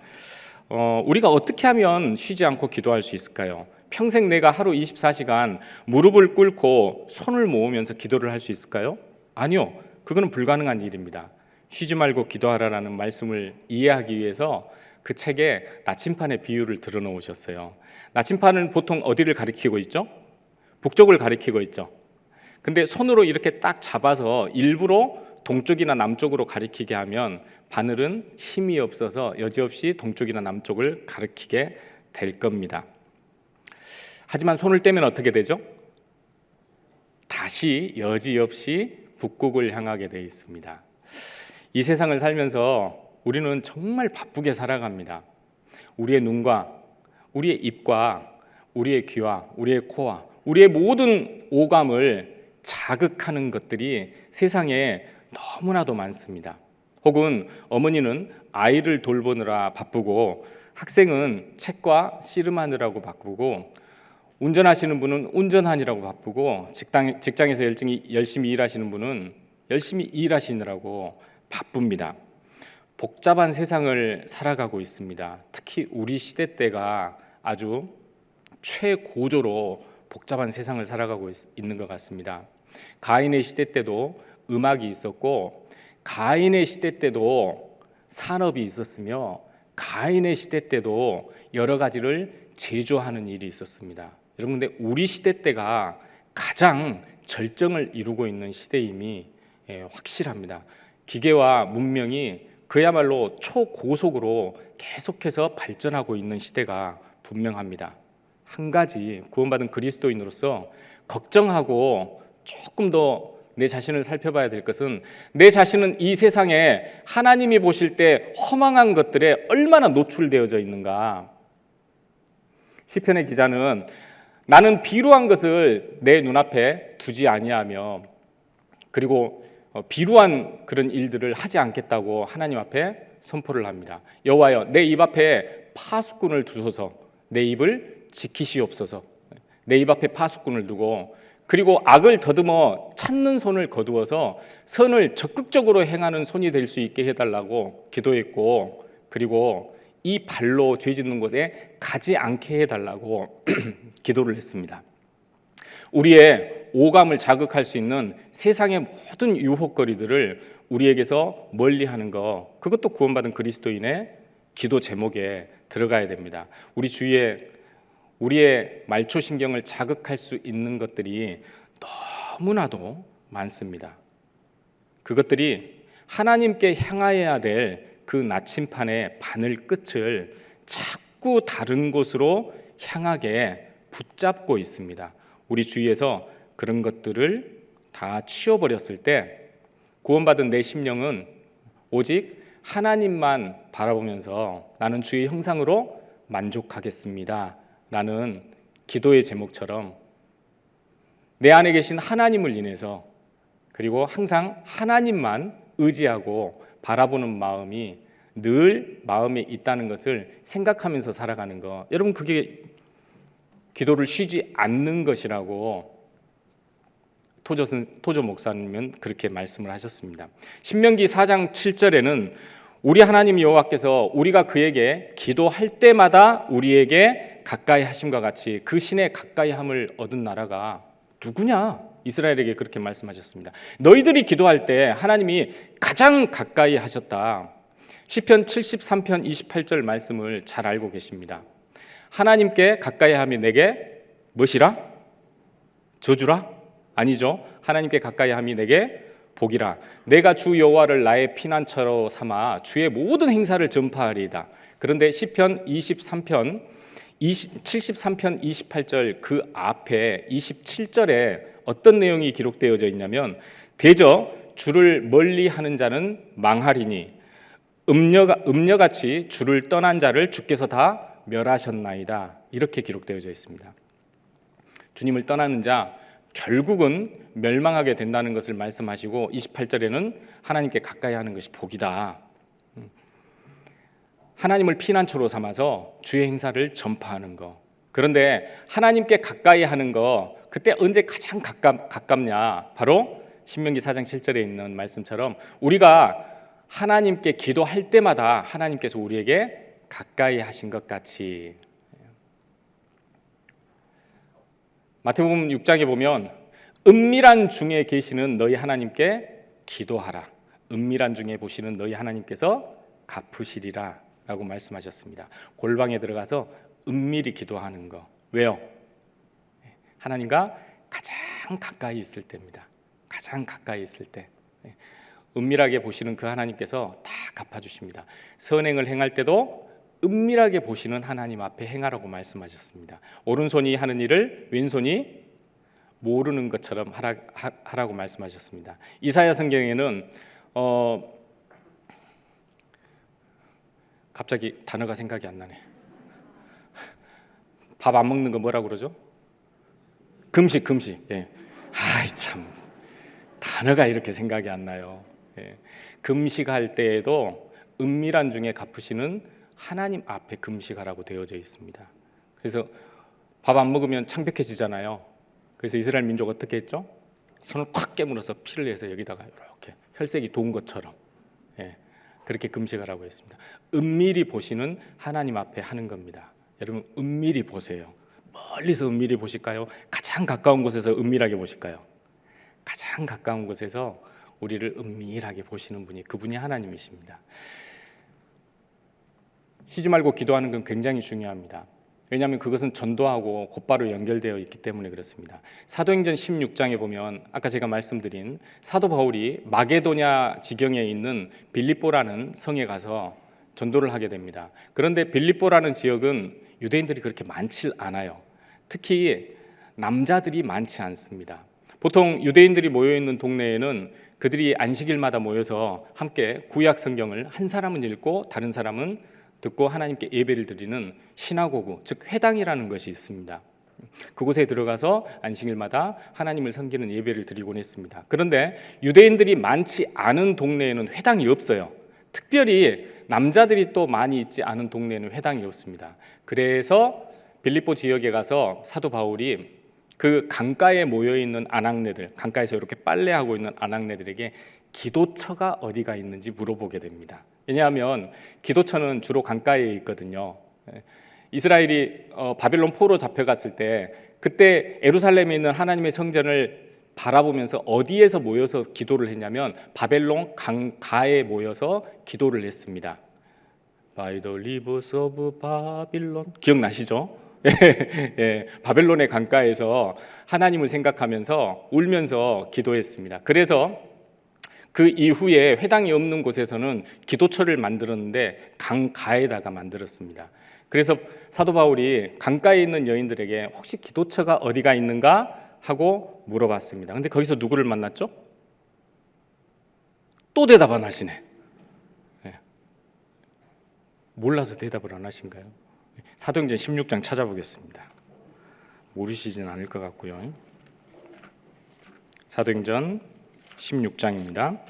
우리가 어떻게 하면 쉬지 않고 기도할 수 있을까요? 평생 내가 하루 24시간 무릎을 꿇고 손을 모으면서 기도를 할 수 있을까요? 아니요. 그거는 불가능한 일입니다. 쉬지 말고 기도하라라는 말씀을 이해하기 위해서 그 책에 나침판의 비유를 들어놓으셨어요. 나침판은 보통 어디를 가리키고 있죠? 북쪽을 가리키고 있죠. 근데 손으로 이렇게 딱 잡아서 일부러 동쪽이나 남쪽으로 가리키게 하면 바늘은 힘이 없어서 여지없이 동쪽이나 남쪽을 가리키게 될 겁니다. 하지만 손을 떼면 어떻게 되죠? 다시 여지없이 북극을 향하게 돼 있습니다. 이 세상을 살면서 우리는 정말 바쁘게 살아갑니다. 우리의 눈과 우리의 입과 우리의 귀와 우리의 코와 우리의 모든 오감을 자극하는 것들이 세상에 너무나도 많습니다. 혹은 어머니는 아이를 돌보느라 바쁘고 학생은 책과 씨름하느라고 바쁘고 운전하시는 분은 운전하느라고 바쁘고 직장에서 열심히 일하시는 분은 열심히 일하시느라고 바쁩니다. 복잡한 세상을 살아가고 있습니다. 특히 우리 시대 때가 아주 최고조로 복잡한 세상을 살아가고 있는 것 같습니다. 가인의 시대 때도 음악이 있었고 가인의 시대 때도 산업이 있었으며 가인의 시대 때도 여러 가지를 제조하는 일이 있었습니다. 여러분, 근데 우리 시대 때가 가장 절정을 이루고 있는 시대임이 확실합니다. 기계와 문명이 그야말로 초고속으로 계속해서 발전하고 있는 시대가 분명합니다. 한 가지 구원받은 그리스도인으로서 걱정하고 조금 더 내 자신을 살펴봐야 될 것은, 내 자신은 이 세상에 하나님이 보실 때 허망한 것들에 얼마나 노출되어져 있는가. 시편의 기자는 나는 비루한 것을 내 눈앞에 두지 아니하며, 그리고 비루한 그런 일들을 하지 않겠다고 하나님 앞에 선포를 합니다. 여호와여, 내 입 앞에 파수꾼을 두소서. 내 입을 지키시옵소서. 내 입 앞에 파수꾼을 두고, 그리고 악을 더듬어 찾는 손을 거두어서 선을 적극적으로 행하는 손이 될 수 있게 해달라고 기도했고, 그리고 이 발로 죄 짓는 곳에 가지 않게 해달라고 기도를 했습니다. 우리의 오감을 자극할 수 있는 세상의 모든 유혹거리들을 우리에게서 멀리하는 것, 그것도 구원받은 그리스도인의 기도 제목에 들어가야 됩니다. 우리 주위에 우리의 말초신경을 자극할 수 있는 것들이 너무나도 많습니다. 그것들이 하나님께 향하여야 될 그 나침판의 바늘 끝을 자꾸 다른 곳으로 향하게 붙잡고 있습니다. 우리 주위에서 그런 것들을 다 치워버렸을 때 구원받은 내 심령은 오직 하나님만 바라보면서 나는 주의 형상으로 만족하겠습니다 라는 기도의 제목처럼 내 안에 계신 하나님을 인해서, 그리고 항상 하나님만 의지하고 바라보는 마음이 늘 마음에 있다는 것을 생각하면서 살아가는 것, 여러분, 그게 기도를 쉬지 않는 것이라고 토저 목사님은 그렇게 말씀을 하셨습니다. 신명기 4장 7절에는 우리 하나님 여호와께서 우리가 그에게 기도할 때마다 우리에게 가까이 하심과 같이 그 신의 가까이함을 얻은 나라가 누구냐? 이스라엘에게 그렇게 말씀하셨습니다. 너희들이 기도할 때 하나님이 가장 가까이 하셨다. 시편 73편 28절 말씀을 잘 알고 계십니다. 하나님께 가까이 함이 내게 무엇이라? 저주라? 아니죠. 하나님께 가까이 함이 내게 복이라. 내가 주 여호와를 나의 피난처로 삼아 주의 모든 행사를 전파하리이다. 그런데 시편 73편 28절 그 앞에 27절에 어떤 내용이 기록되어져 있냐면, 대저 주를 멀리하는 자는 망하리니 음녀같이 주를 떠난 자를 주께서 다 멸하셨나이다. 이렇게 기록되어져 있습니다. 주님을 떠나는 자 결국은 멸망하게 된다는 것을 말씀하시고, 28절에는 하나님께 가까이 하는 것이 복이다. 하나님을 피난처로 삼아서 주의 행사를 전파하는 것. 그런데 하나님께 가까이 하는 거, 그때 언제 가장 가깝냐? 바로 신명기 4장 7절에 있는 말씀처럼 우리가 하나님께 기도할 때마다 하나님께서 우리에게 가까이 하신 것 같이. 마태복음 6장에 보면 은밀한 중에 계시는 너희 하나님께 기도하라. 은밀한 중에 보시는 너희 하나님께서 갚으시리라 라고 말씀하셨습니다. 골방에 들어가서 은밀히 기도하는 거. 왜요? 하나님과 가장 가까이 있을 때입니다. 가장 가까이 있을 때 은밀하게 보시는 그 하나님께서 다 갚아주십니다. 선행을 행할 때도 은밀하게 보시는 하나님 앞에 행하라고 말씀하셨습니다. 오른손이 하는 일을 왼손이 모르는 것처럼 하라고 말씀하셨습니다. 이사야 성경에는 갑자기 단어가 생각이 안 나네. 밥 안 먹는 거 뭐라고 그러죠? 금식. 예. 아이 참, 단어가 이렇게 생각이 안 나요. 예. 금식할 때에도 은밀한 중에 갚으시는 하나님 앞에 금식하라고 되어져 있습니다. 그래서 밥 안 먹으면 창백해지잖아요. 그래서 이스라엘 민족 어떻게 했죠? 손을 콱 깨물어서 피를 내서 여기다가 이렇게 혈색이 돈 것처럼, 예, 그렇게 금식하라고 했습니다. 은밀히 보시는 하나님 앞에 하는 겁니다. 여러분, 은밀히 보세요. 멀리서 은밀히 보실까요? 가장 가까운 곳에서 은밀하게 보실까요? 가장 가까운 곳에서 우리를 은밀하게 보시는 분이, 그분이 하나님이십니다. 쉬지 말고 기도하는 건 굉장히 중요합니다. 왜냐하면 그것은 전도하고 곧바로 연결되어 있기 때문에 그렇습니다. 사도행전 16장에 보면 아까 제가 말씀드린 사도 바울이 마게도냐 지경에 있는 빌립보라는 성에 가서 전도를 하게 됩니다. 그런데 빌립보라는 지역은 유대인들이 그렇게 많지 않아요. 특히 남자들이 많지 않습니다. 보통 유대인들이 모여 있는 동네에는 그들이 안식일마다 모여서 함께 구약 성경을 한 사람은 읽고 다른 사람은 듣고 하나님께 예배를 드리는 시나고그, 즉 회당이라는 것이 있습니다. 그곳에 들어가서 안식일마다 하나님을 섬기는 예배를 드리곤 했습니다. 그런데 유대인들이 많지 않은 동네에는 회당이 없어요. 특별히 남자들이 또 많이 있지 않은 동네에는 회당이 없습니다. 그래서 빌립보 지역에 가서 사도 바울이 그 강가에 모여 있는 아낙네들, 강가에서 이렇게 빨래하고 있는 아낙네들에게 기도처가 어디가 있는지 물어보게 됩니다. 왜냐하면 기도처는 주로 강가에 있거든요. 이스라엘이 바벨론 포로 잡혀갔을 때 그때 예루살렘에 있는 하나님의 성전을 바라보면서 어디에서 모여서 기도를 했냐면 바벨론 강가에 모여서 기도를 했습니다. By the rivers of Babylon, 기억나시죠? 예, 바벨론의 강가에서 하나님을 생각하면서 울면서 기도했습니다. 그래서 그 이후에 회당이 없는 곳에서는 기도처를 만들었는데 강가에다가 만들었습니다. 그래서 사도 바울이 강가에 있는 여인들에게 혹시 기도처가 어디가 있는가 하고 물어봤습니다. 근데 거기서 누구를 만났죠? 또 대답 안 하시네. 몰라서 대답을 안 하신가요? 사도행전 16장 찾아보겠습니다. 모르시진 않을 것 같고요. 사도행전 16장입니다.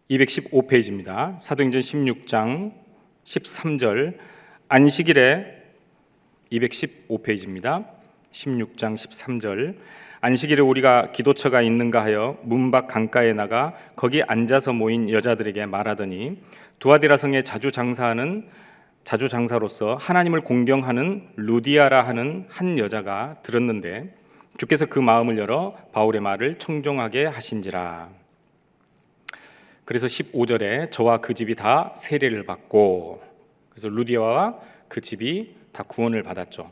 (215페이지입니다) 사도행전 16장 13절 안식일에 215페이지입니다. 16장 13절 안식일에 우리가 기도처가 있는가 하여 문 밖 강가에 나가 거기 앉아서 모인 여자들에게 말하더니 두아디라 성에 자주 장사로서 하나님을 공경하는 루디아라 하는 한 여자가 들었는데 주께서 그 마음을 열어 바울의 말을 청종하게 하신지라. 그래서 15절에 저와 그 집이 다 세례를 받고, 그래서 루디아와 그 집이 다 구원을 받았죠.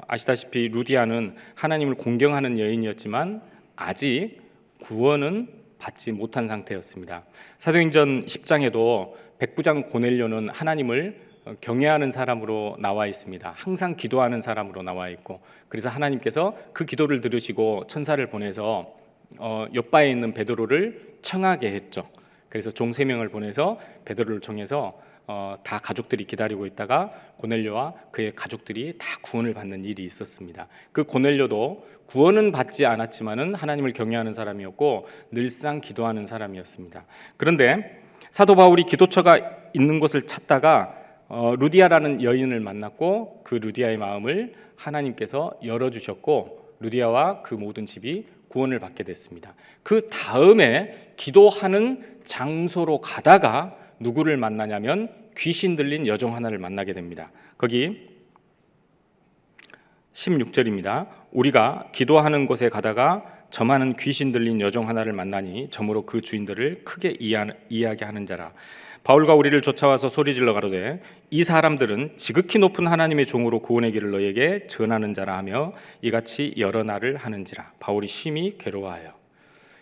아시다시피 루디아는 하나님을 공경하는 여인이었지만 아직 구원은 받지 못한 상태였습니다. 사도행전 10장에도 백부장 고넬료는 하나님을 경외하는 사람으로 나와 있습니다. 항상 기도하는 사람으로 나와 있고, 그래서 하나님께서 그 기도를 들으시고 천사를 보내서 옆바에 있는 베드로를 청하게 했죠. 그래서 종 3명을 보내서 베드로를 통해서 다 가족들이 기다리고 있다가 고넬료와 그의 가족들이 다 구원을 받는 일이 있었습니다. 그 고넬료도 구원은 받지 않았지만은 하나님을 경외하는 사람이었고 늘상 기도하는 사람이었습니다. 그런데 사도 바울이 기도처가 있는 곳을 찾다가 루디아라는 여인을 만났고 그 루디아의 마음을 하나님께서 열어주셨고 루디아와 그 모든 집이 구원을 받게 됐습니다. 그 다음에 기도하는 장소로 가다가 누구를 만나냐면 귀신 들린 여종 하나를 만나게 됩니다. 거기 16절입니다. 우리가 기도하는 곳에 가다가 저만은 귀신 들린 여종 하나를 만나니 저무로 그 주인들을 크게 이야기하는 자라. 바울과 우리를 쫓아와서 소리질러 가로되 이 사람들은 지극히 높은 하나님의 종으로 구원의 길을 너에게 전하는 자라 하며 이같이 여러 날을 하는지라. 바울이 심히 괴로워하여.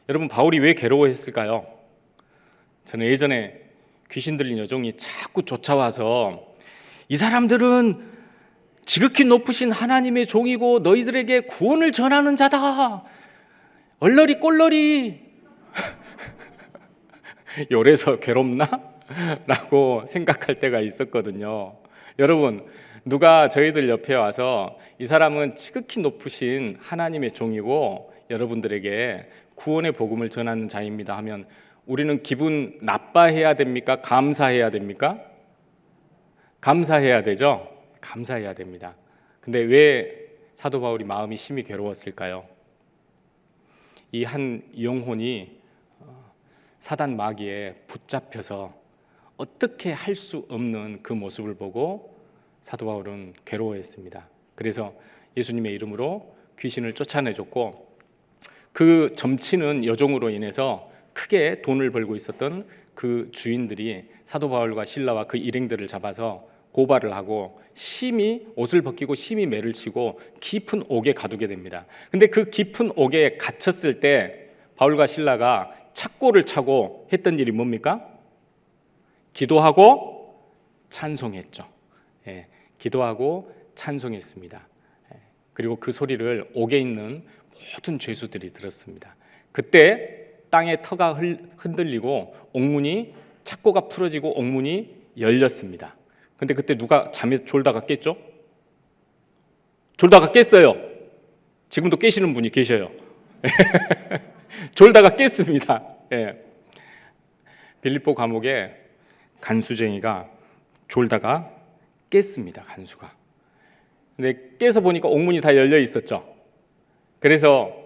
여러분, 바울이 왜 괴로워했을까요? 저는 예전에 귀신 들린 여종이 자꾸 쫓아와서 이 사람들은 지극히 높으신 하나님의 종이고 너희들에게 구원을 전하는 자다. 얼러리 꼴러리. 요래서 괴롭나? 라고 생각할 때가 있었거든요. 여러분, 누가 저희들 옆에 와서 이 사람은 지극히 높으신 하나님의 종이고 여러분들에게 구원의 복음을 전하는 자입니다 하면 우리는 기분 나빠해야 됩니까? 감사해야 됩니까? 감사해야 되죠? 감사해야 됩니다. 근데 왜 사도 바울이 마음이 심히 괴로웠을까요? 이 한 영혼이 사단 마귀에 붙잡혀서 어떻게 할 수 없는 그 모습을 보고 사도 바울은 괴로워했습니다. 그래서 예수님의 이름으로 귀신을 쫓아내줬고, 그 점치는 여종으로 인해서 크게 돈을 벌고 있었던 그 주인들이 사도 바울과 실라와 그 일행들을 잡아서 고발을 하고 심히 옷을 벗기고 심히 매를 치고 깊은 옥에 가두게 됩니다. 근데 그 깊은 옥에 갇혔을 때 바울과 실라가 착고를 차고 했던 일이 뭡니까? 기도하고 찬송했죠. 예, 기도하고 찬송했습니다. 예, 그리고 그 소리를 옥에 있는 모든 죄수들이 들었습니다. 그때 땅의 터가 흔들리고 옥문이, 착고가 풀어지고 옥문이 열렸습니다. 근데 그때 누가 잠에 졸다가 깼죠? 졸다가 깼어요. 지금도 깨시는 분이 계셔요. 졸다가 깼습니다. 예. 빌립보 감옥에 간수쟁이가 졸다가 깼습니다. 간수가. 근데 깨서 보니까 옥문이 다 열려 있었죠. 그래서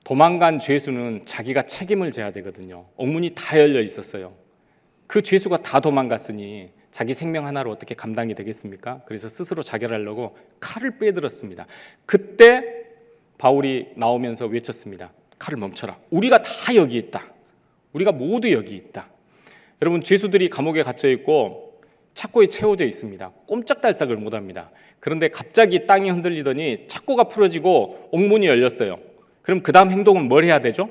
도망간 죄수는 자기가 책임을 져야 되거든요. 옥문이 다 열려 있었어요. 그 죄수가 다 도망갔으니 자기 생명 하나로 어떻게 감당이 되겠습니까? 그래서 스스로 자결하려고 칼을 빼들었습니다. 그때 바울이 나오면서 외쳤습니다. 칼을 멈춰라. 우리가 다 여기 있다. 우리가 모두 여기 있다. 여러분, 죄수들이 감옥에 갇혀 있고 착고에 채워져 있습니다. 꼼짝달싹을 못합니다. 그런데 갑자기 땅이 흔들리더니 착고가 풀어지고 옥문이 열렸어요. 그럼 그 다음 행동은 뭘 해야 되죠?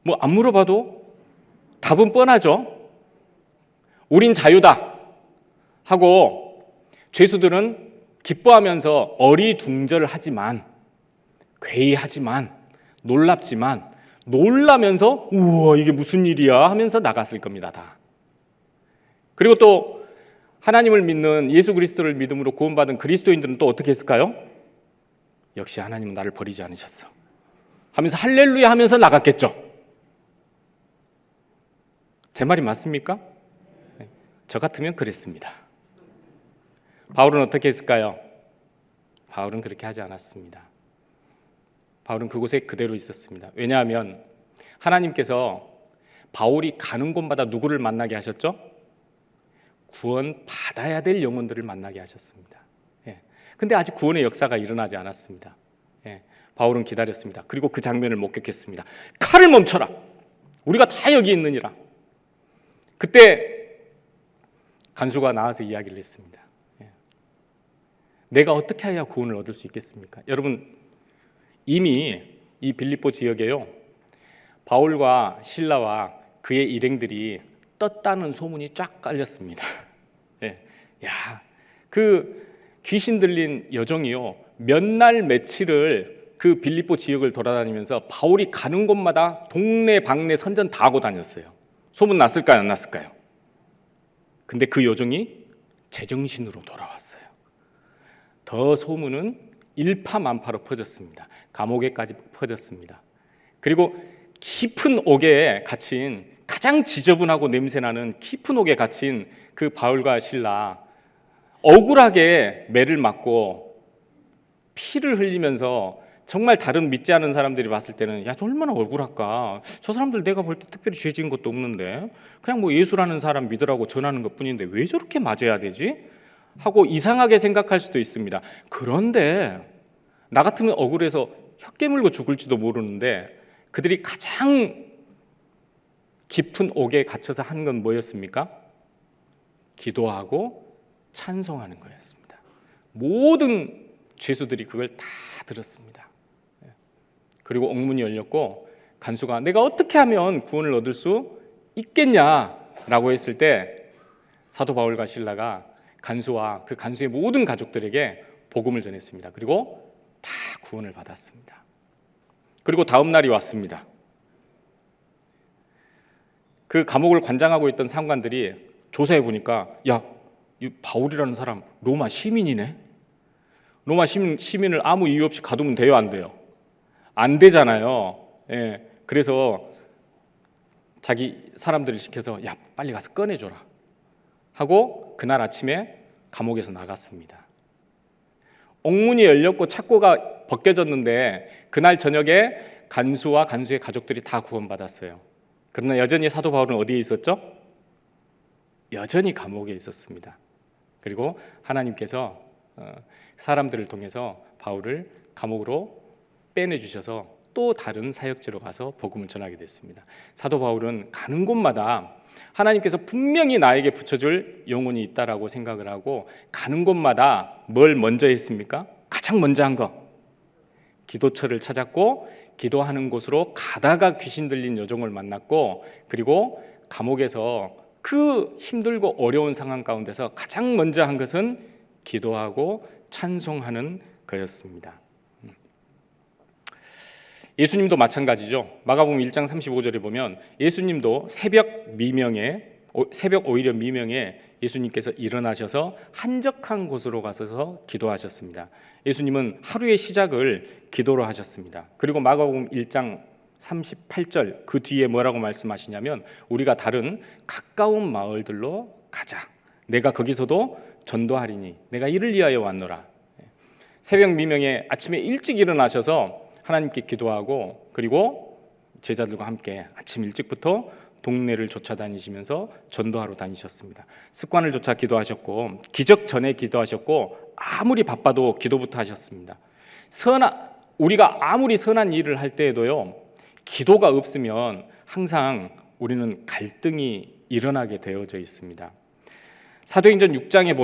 뭐 안 물어봐도 답은 뻔하죠. 우린 자유다 하고 죄수들은 기뻐하면서 어리둥절하지만, 괴이하지만, 놀랍지만, 놀라면서 우와 이게 무슨 일이야 하면서 나갔을 겁니다. 다. 그리고 또 하나님을 믿는, 예수 그리스도를 믿음으로 구원받은 그리스도인들은 또 어떻게 했을까요? 역시 하나님은 나를 버리지 않으셨어 하면서 할렐루야 하면서 나갔겠죠. 제 말이 맞습니까? 저 같으면 그랬습니다. 바울은 어떻게 했을까요? 바울은 그렇게 하지 않았습니다. 바울은 그곳에 그대로 있었습니다. 왜냐하면 하나님께서 바울이 가는 곳마다 누구를 만나게 하셨죠? 구원 받아야 될 영혼들을 만나게 하셨습니다. 근데 아직 구원의 역사가 일어나지 않았습니다. 바울은 기다렸습니다. 그리고 그 장면을 목격했습니다. 칼을 멈춰라. 우리가 다 여기 있느니라. 그때 간수가 나와서 이야기를 했습니다. 내가 어떻게 해야 구원을 얻을 수 있겠습니까? 여러분, 이미 이 빌립보 지역에요, 바울과 실라와 그의 일행들이 떴다는 소문이 쫙 깔렸습니다. 야, 그 귀신 들린 여종이요, 몇 날 며칠을 그 빌립보 지역을 돌아다니면서 바울이 가는 곳마다 동네 방네 선전 다 하고 다녔어요. 소문 났을까요? 안 났을까요? 근데 그 여종이 제정신으로 돌아왔어요. 더 소문은 일파만파로 퍼졌습니다. 감옥에까지 퍼졌습니다. 그리고 깊은 옥에 갇힌, 가장 지저분하고 냄새나는 깊은 옥에 갇힌 그 바울과 실라, 억울하게 매를 맞고 피를 흘리면서 정말 다른 믿지 않은 사람들이 봤을 때는 야, 저 얼마나 억울할까. 저 사람들 내가 볼 때 특별히 죄 지은 것도 없는데 그냥 뭐 예수라는 사람 믿으라고 전하는 것뿐인데 왜 저렇게 맞아야 되지? 하고 이상하게 생각할 수도 있습니다. 그런데 나 같으면 억울해서 혀 깨물고 죽을지도 모르는데 그들이 가장 깊은 옥에 갇혀서 한 건 뭐였습니까? 기도하고 찬송하는 거였습니다. 모든 죄수들이 그걸 다 들었습니다. 그리고 옥문이 열렸고 간수가 내가 어떻게 하면 구원을 얻을 수 있겠냐라고 했을 때 사도 바울과 실라가 간수와 그 간수의 모든 가족들에게 복음을 전했습니다. 그리고 다 구원을 받았습니다. 그리고 다음 날이 왔습니다. 그 감옥을 관장하고 있던 상관들이 조사해 보니까 야, 이 바울이라는 사람 로마 시민이네. 로마 시민을 아무 이유 없이 가두면 돼요, 안 돼요? 안 되잖아요. 그래서 자기 사람들을 시켜서 야, 빨리 가서 꺼내줘라 하고 그날 아침에 감옥에서 나갔습니다. 옥문이 열렸고 착고가 벗겨졌는데 그날 저녁에 간수와 간수의 가족들이 다 구원받았어요. 그러나 여전히 사도 바울은 어디에 있었죠? 여전히 감옥에 있었습니다. 그리고 하나님께서 사람들을 통해서 바울을 감옥으로 빼내주셔서 또 다른 사역지로 가서 복음을 전하게 됐습니다. 사도 바울은 가는 곳마다 하나님께서 분명히 나에게 붙여줄 영혼이 있다라고 생각을 하고 가는 곳마다 뭘 먼저 했습니까? 가장 먼저 한 거, 기도처를 찾았고 기도하는 곳으로 가다가 귀신 들린 여종을 만났고, 그리고 감옥에서 그 힘들고 어려운 상황 가운데서 가장 먼저 한 것은 기도하고 찬송하는 거였습니다. 예수님도 마찬가지죠. 마가복음 1장 35절에 보면 예수님도 새벽 오히려 미명에 예수님께서 일어나셔서 한적한 곳으로 가셔서 기도하셨습니다. 예수님은 하루의 시작을 기도로 하셨습니다. 그리고 마가복음 1장 38절 그 뒤에 뭐라고 말씀하시냐면 우리가 다른 가까운 마을들로 가자. 내가 거기서도 전도하리니 내가 이를 위하여 왔노라. 새벽 미명에 아침에 일찍 일어나셔서 하나님께 기도하고 그리고 제자들과 함께 아침 일찍부터 동네를 쫓아다니시면서 전도하러 다니셨습니다. 습관을 쫓아 기도하셨고 기적 전에 기도하셨고 아무리 바빠도 기도부터 하셨습니다. 우리가 아무리 선한 일을 할 때에도요, 기도가 없으면 항상 우리는 갈등이 일어나게 되어져 있습니다. 사도행전 5장에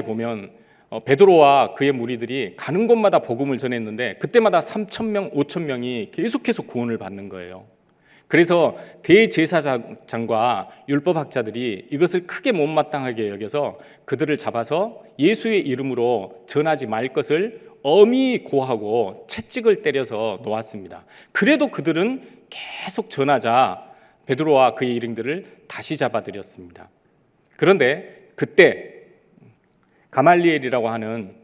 보면 베드로와 그의 무리들이 가는 곳마다 복음을 전했는데 그때마다 3,000명, 5,000명이 계속해서 구원을 받는 거예요. 그래서 대제사장과 율법학자들이 이것을 크게 못마땅하게 여겨서 그들을 잡아서 예수의 이름으로 전하지 말 것을 엄히 고하고 채찍을 때려서 놓았습니다. 그래도 그들은 계속 전하자 베드로와 그의 일행들을 다시 잡아들였습니다. 그런데 그때 가말리엘이라고 하는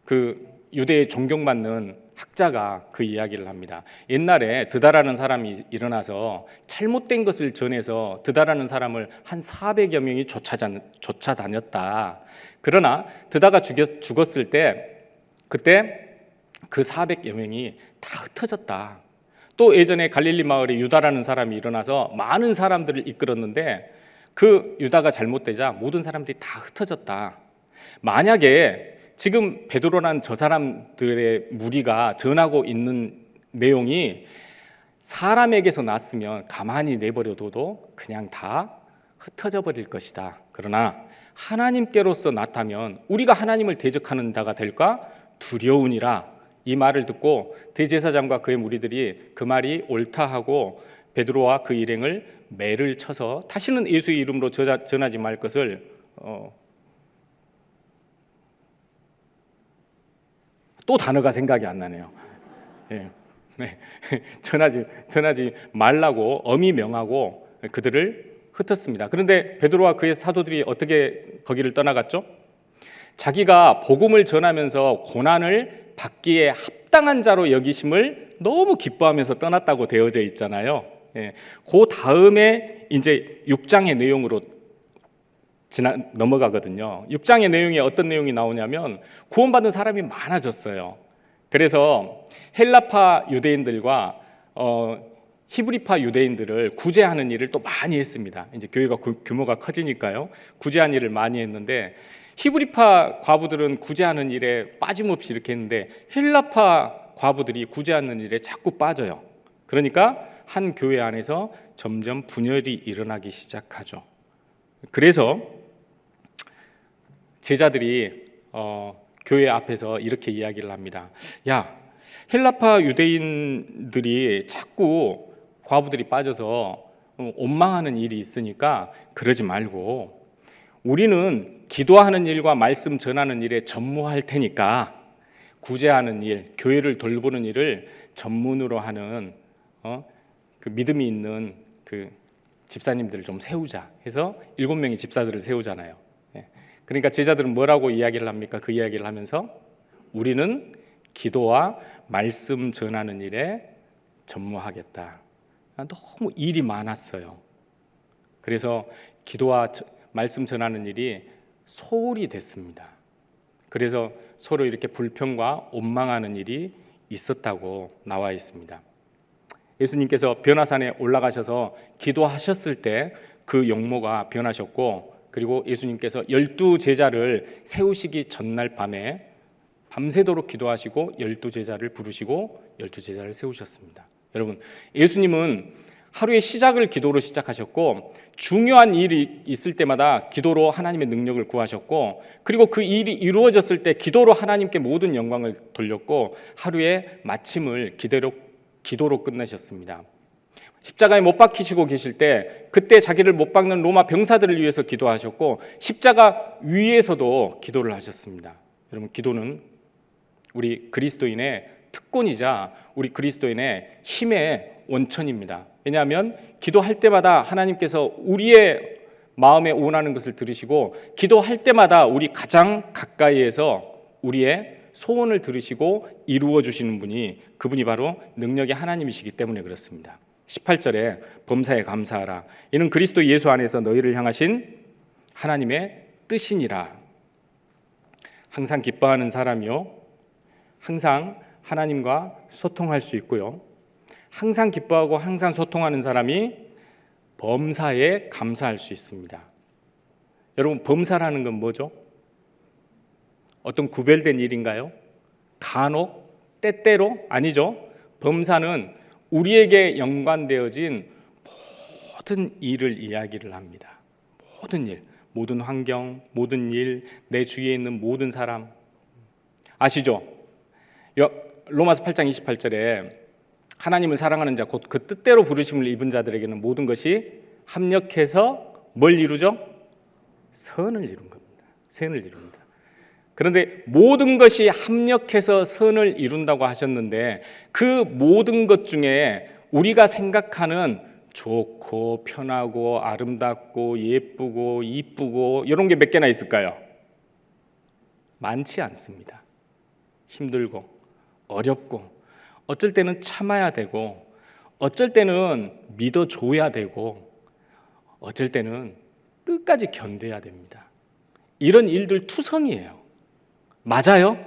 그 유대에 존경받는 학자가 그 이야기를 합니다. 옛날에 드다라는 사람이 일어나서 잘못된 것을 전해서 드다라는 사람을 한 400여 명이 쫓아다녔다. 그러나 드다가 죽었을 때 그때 그 400여 명이 다 흩어졌다. 또 예전에 갈릴리 마을에 유다라는 사람이 일어나서 많은 사람들을 이끌었는데 그 유다가 잘못되자 모든 사람들이 다 흩어졌다. 만약에 지금 베드로란 저 사람들의 무리가 전하고 있는 내용이 사람에게서 났으면 가만히 내버려둬도 그냥 다 흩어져 버릴 것이다. 그러나 하나님께로서 나타면 우리가 하나님을 대적하는 자가 될까 두려우니라. 이 말을 듣고 대제사장과 그의 무리들이 그 말이 옳다 하고 베드로와 그 일행을 매를 쳐서 다시는 예수의 이름으로 전하지 말 것을 또 단어가 생각이 안 나네요. 예, 네. 전하지 말라고 엄히 명하고 그들을 흩었습니다. 그런데 베드로와 그의 사도들이 어떻게 거기를 떠나갔죠? 자기가 복음을 전하면서 고난을 받기에 합당한 자로 여기심을 너무 기뻐하면서 떠났다고 되어져 있잖아요. 예, 그 다음에 이제 6장의 내용으로 넘어가거든요. 6장의 내용에 어떤 내용이 나오냐면 구원받은 사람이 많아졌어요. 그래서 헬라파 유대인들과 히브리파 유대인들을 구제하는 일을 또 많이 했습니다. 이제 교회가 규모가 커지니까요. 구제하는 일을 많이 했는데 히브리파 과부들은 구제하는 일에 빠짐없이 이렇게 했는데 헬라파 과부들이 구제하는 일에 자꾸 빠져요. 그러니까 한 교회 안에서 점점 분열이 일어나기 시작하죠. 그래서 제자들이 교회 앞에서 이렇게 이야기를 합니다. 야, 헬라파 유대인들이 자꾸 과부들이 빠져서 원망하는 일이 있으니까 그러지 말고 우리는 기도하는 일과 말씀 전하는 일에 전무할 테니까 구제하는 일, 교회를 돌보는 일을 전문으로 하는 그 믿음이 있는 그 집사님들을 좀 세우자 해서 7명의 집사들을 세우잖아요. 그러니까 제자들은 뭐라고 이야기를 합니까? 그 이야기를 하면서 우리는 기도와 말씀 전하는 일에 전무하겠다. 너무 일이 많았어요. 그래서 기도와 말씀 전하는 일이 소홀히 됐습니다. 그래서 서로 이렇게 불평과 원망하는 일이 있었다고 나와 있습니다. 예수님께서 변화산에 올라가셔서 기도하셨을 때 그 용모가 변하셨고, 그리고 예수님께서 12제자를 세우시기 전날 밤에 밤새도록 기도하시고 12제자를 부르시고 12제자를 세우셨습니다. 여러분, 예수님은 하루의 시작을 기도로 시작하셨고, 중요한 일이 있을 때마다 기도로 하나님의 능력을 구하셨고, 그리고 그 일이 이루어졌을 때 기도로 하나님께 모든 영광을 돌렸고, 하루의 마침을 기도로 끝내셨습니다. 십자가에 못 박히시고 계실 때 그때 자기를 못 박는 로마 병사들을 위해서 기도하셨고, 십자가 위에서도 기도를 하셨습니다. 여러분, 기도는 우리 그리스도인의 특권이자 우리 그리스도인의 힘의 원천입니다. 왜냐하면 기도할 때마다 하나님께서 우리의 마음에 원하는 것을 들으시고, 기도할 때마다 우리 가장 가까이에서 우리의 소원을 들으시고 이루어 주시는 분이, 그분이 바로 능력의 하나님이시기 때문에 그렇습니다. 18절에 범사에 감사하라. 이는 그리스도 예수 안에서 너희를 향하신 하나님의 뜻이니라. 항상 기뻐하는 사람이요, 항상 하나님과 소통할 수 있고요, 항상 기뻐하고 항상 소통하는 사람이 범사에 감사할 수 있습니다. 여러분, 범사라는 건 뭐죠? 어떤 구별된 일인가요? 간혹, 때때로? 아니죠. 범사는 우리에게 연관되어진 모든 일을 이야기를 합니다. 모든 일, 모든 환경, 모든 일, 내 주위에 있는 모든 사람. 아시죠? 로마서 8장 28절에 하나님을 사랑하는 자, 곧 그 뜻대로 부르심을 입은 자들에게는 모든 것이 합력해서 뭘 이루죠? 선을 이룬 겁니다. 선을 이룹니다. 그런데 모든 것이 합력해서 선을 이룬다고 하셨는데, 그 모든 것 중에 우리가 생각하는 좋고 편하고 아름답고 예쁘고 이쁘고 이런 게 몇 개나 있을까요? 많지 않습니다. 힘들고 어렵고, 어쩔 때는 참아야 되고, 어쩔 때는 믿어줘야 되고, 어쩔 때는 끝까지 견뎌야 됩니다. 이런 일들 투성이에요. 맞아요?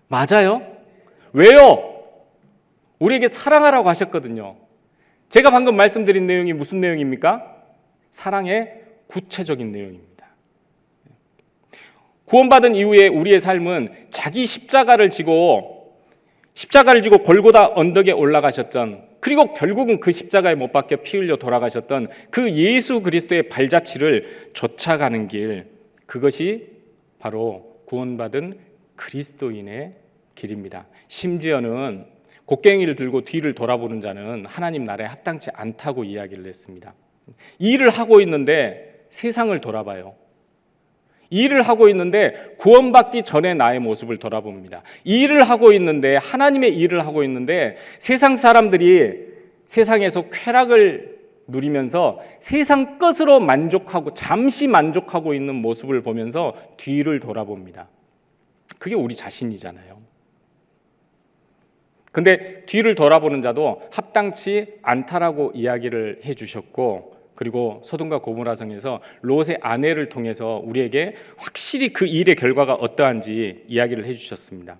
맞아요? 왜요? 우리에게 사랑하라고 하셨거든요. 제가 방금 말씀드린 내용이 무슨 내용입니까? 사랑의 구체적인 내용입니다. 구원받은 이후에 우리의 삶은 자기 십자가를 지고 골고다 언덕에 올라가셨던, 그리고 결국은 그 십자가에 못 박혀 피 흘려 돌아가셨던 그 예수 그리스도의 발자취를 쫓아가는 길, 그것이 바로 구원받은 그리스도인의 길입니다. 심지어는 곡괭이를 들고 뒤를 돌아보는 자는 하나님 나라에 합당치 않다고 이야기를 했습니다. 일을 하고 있는데 세상을 돌아봐요. 일을 하고 있는데 구원받기 전에 나의 모습을 돌아봅니다. 일을 하고 있는데, 하나님의 일을 하고 있는데, 세상 사람들이 세상에서 쾌락을 누리면서 세상 것으로 만족하고 잠시 만족하고 있는 모습을 보면서 뒤를 돌아봅니다. 그게 우리 자신이잖아요. 근데 뒤를 돌아보는 자도 합당치 않다라고 이야기를 해주셨고, 그리고 소돔과 고모라성에서 롯의 아내를 통해서 우리에게 확실히 그 일의 결과가 어떠한지 이야기를 해주셨습니다.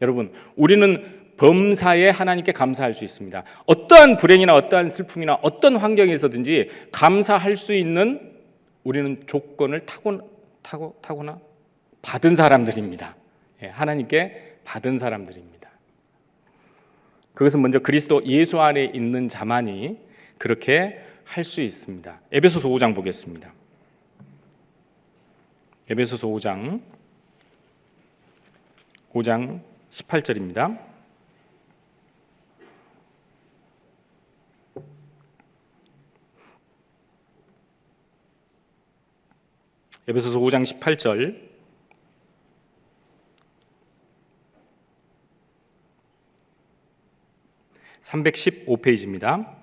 여러분, 우리는 범사에 하나님께 감사할 수 있습니다. 어떠한 불행이나 어떠한 슬픔이나 어떤 환경에서든지 감사할 수 있는, 우리는 조건을 타고나 받은 사람들입니다. 하나님께 받은 사람들입니다. 그것은 먼저 그리스도 예수 안에 있는 자만이 그렇게 할 수 있습니다. 에베소서 5장 보겠습니다. 에베소서 5장 18절입니다. 에베소서 5장 18절. (315페이지입니다)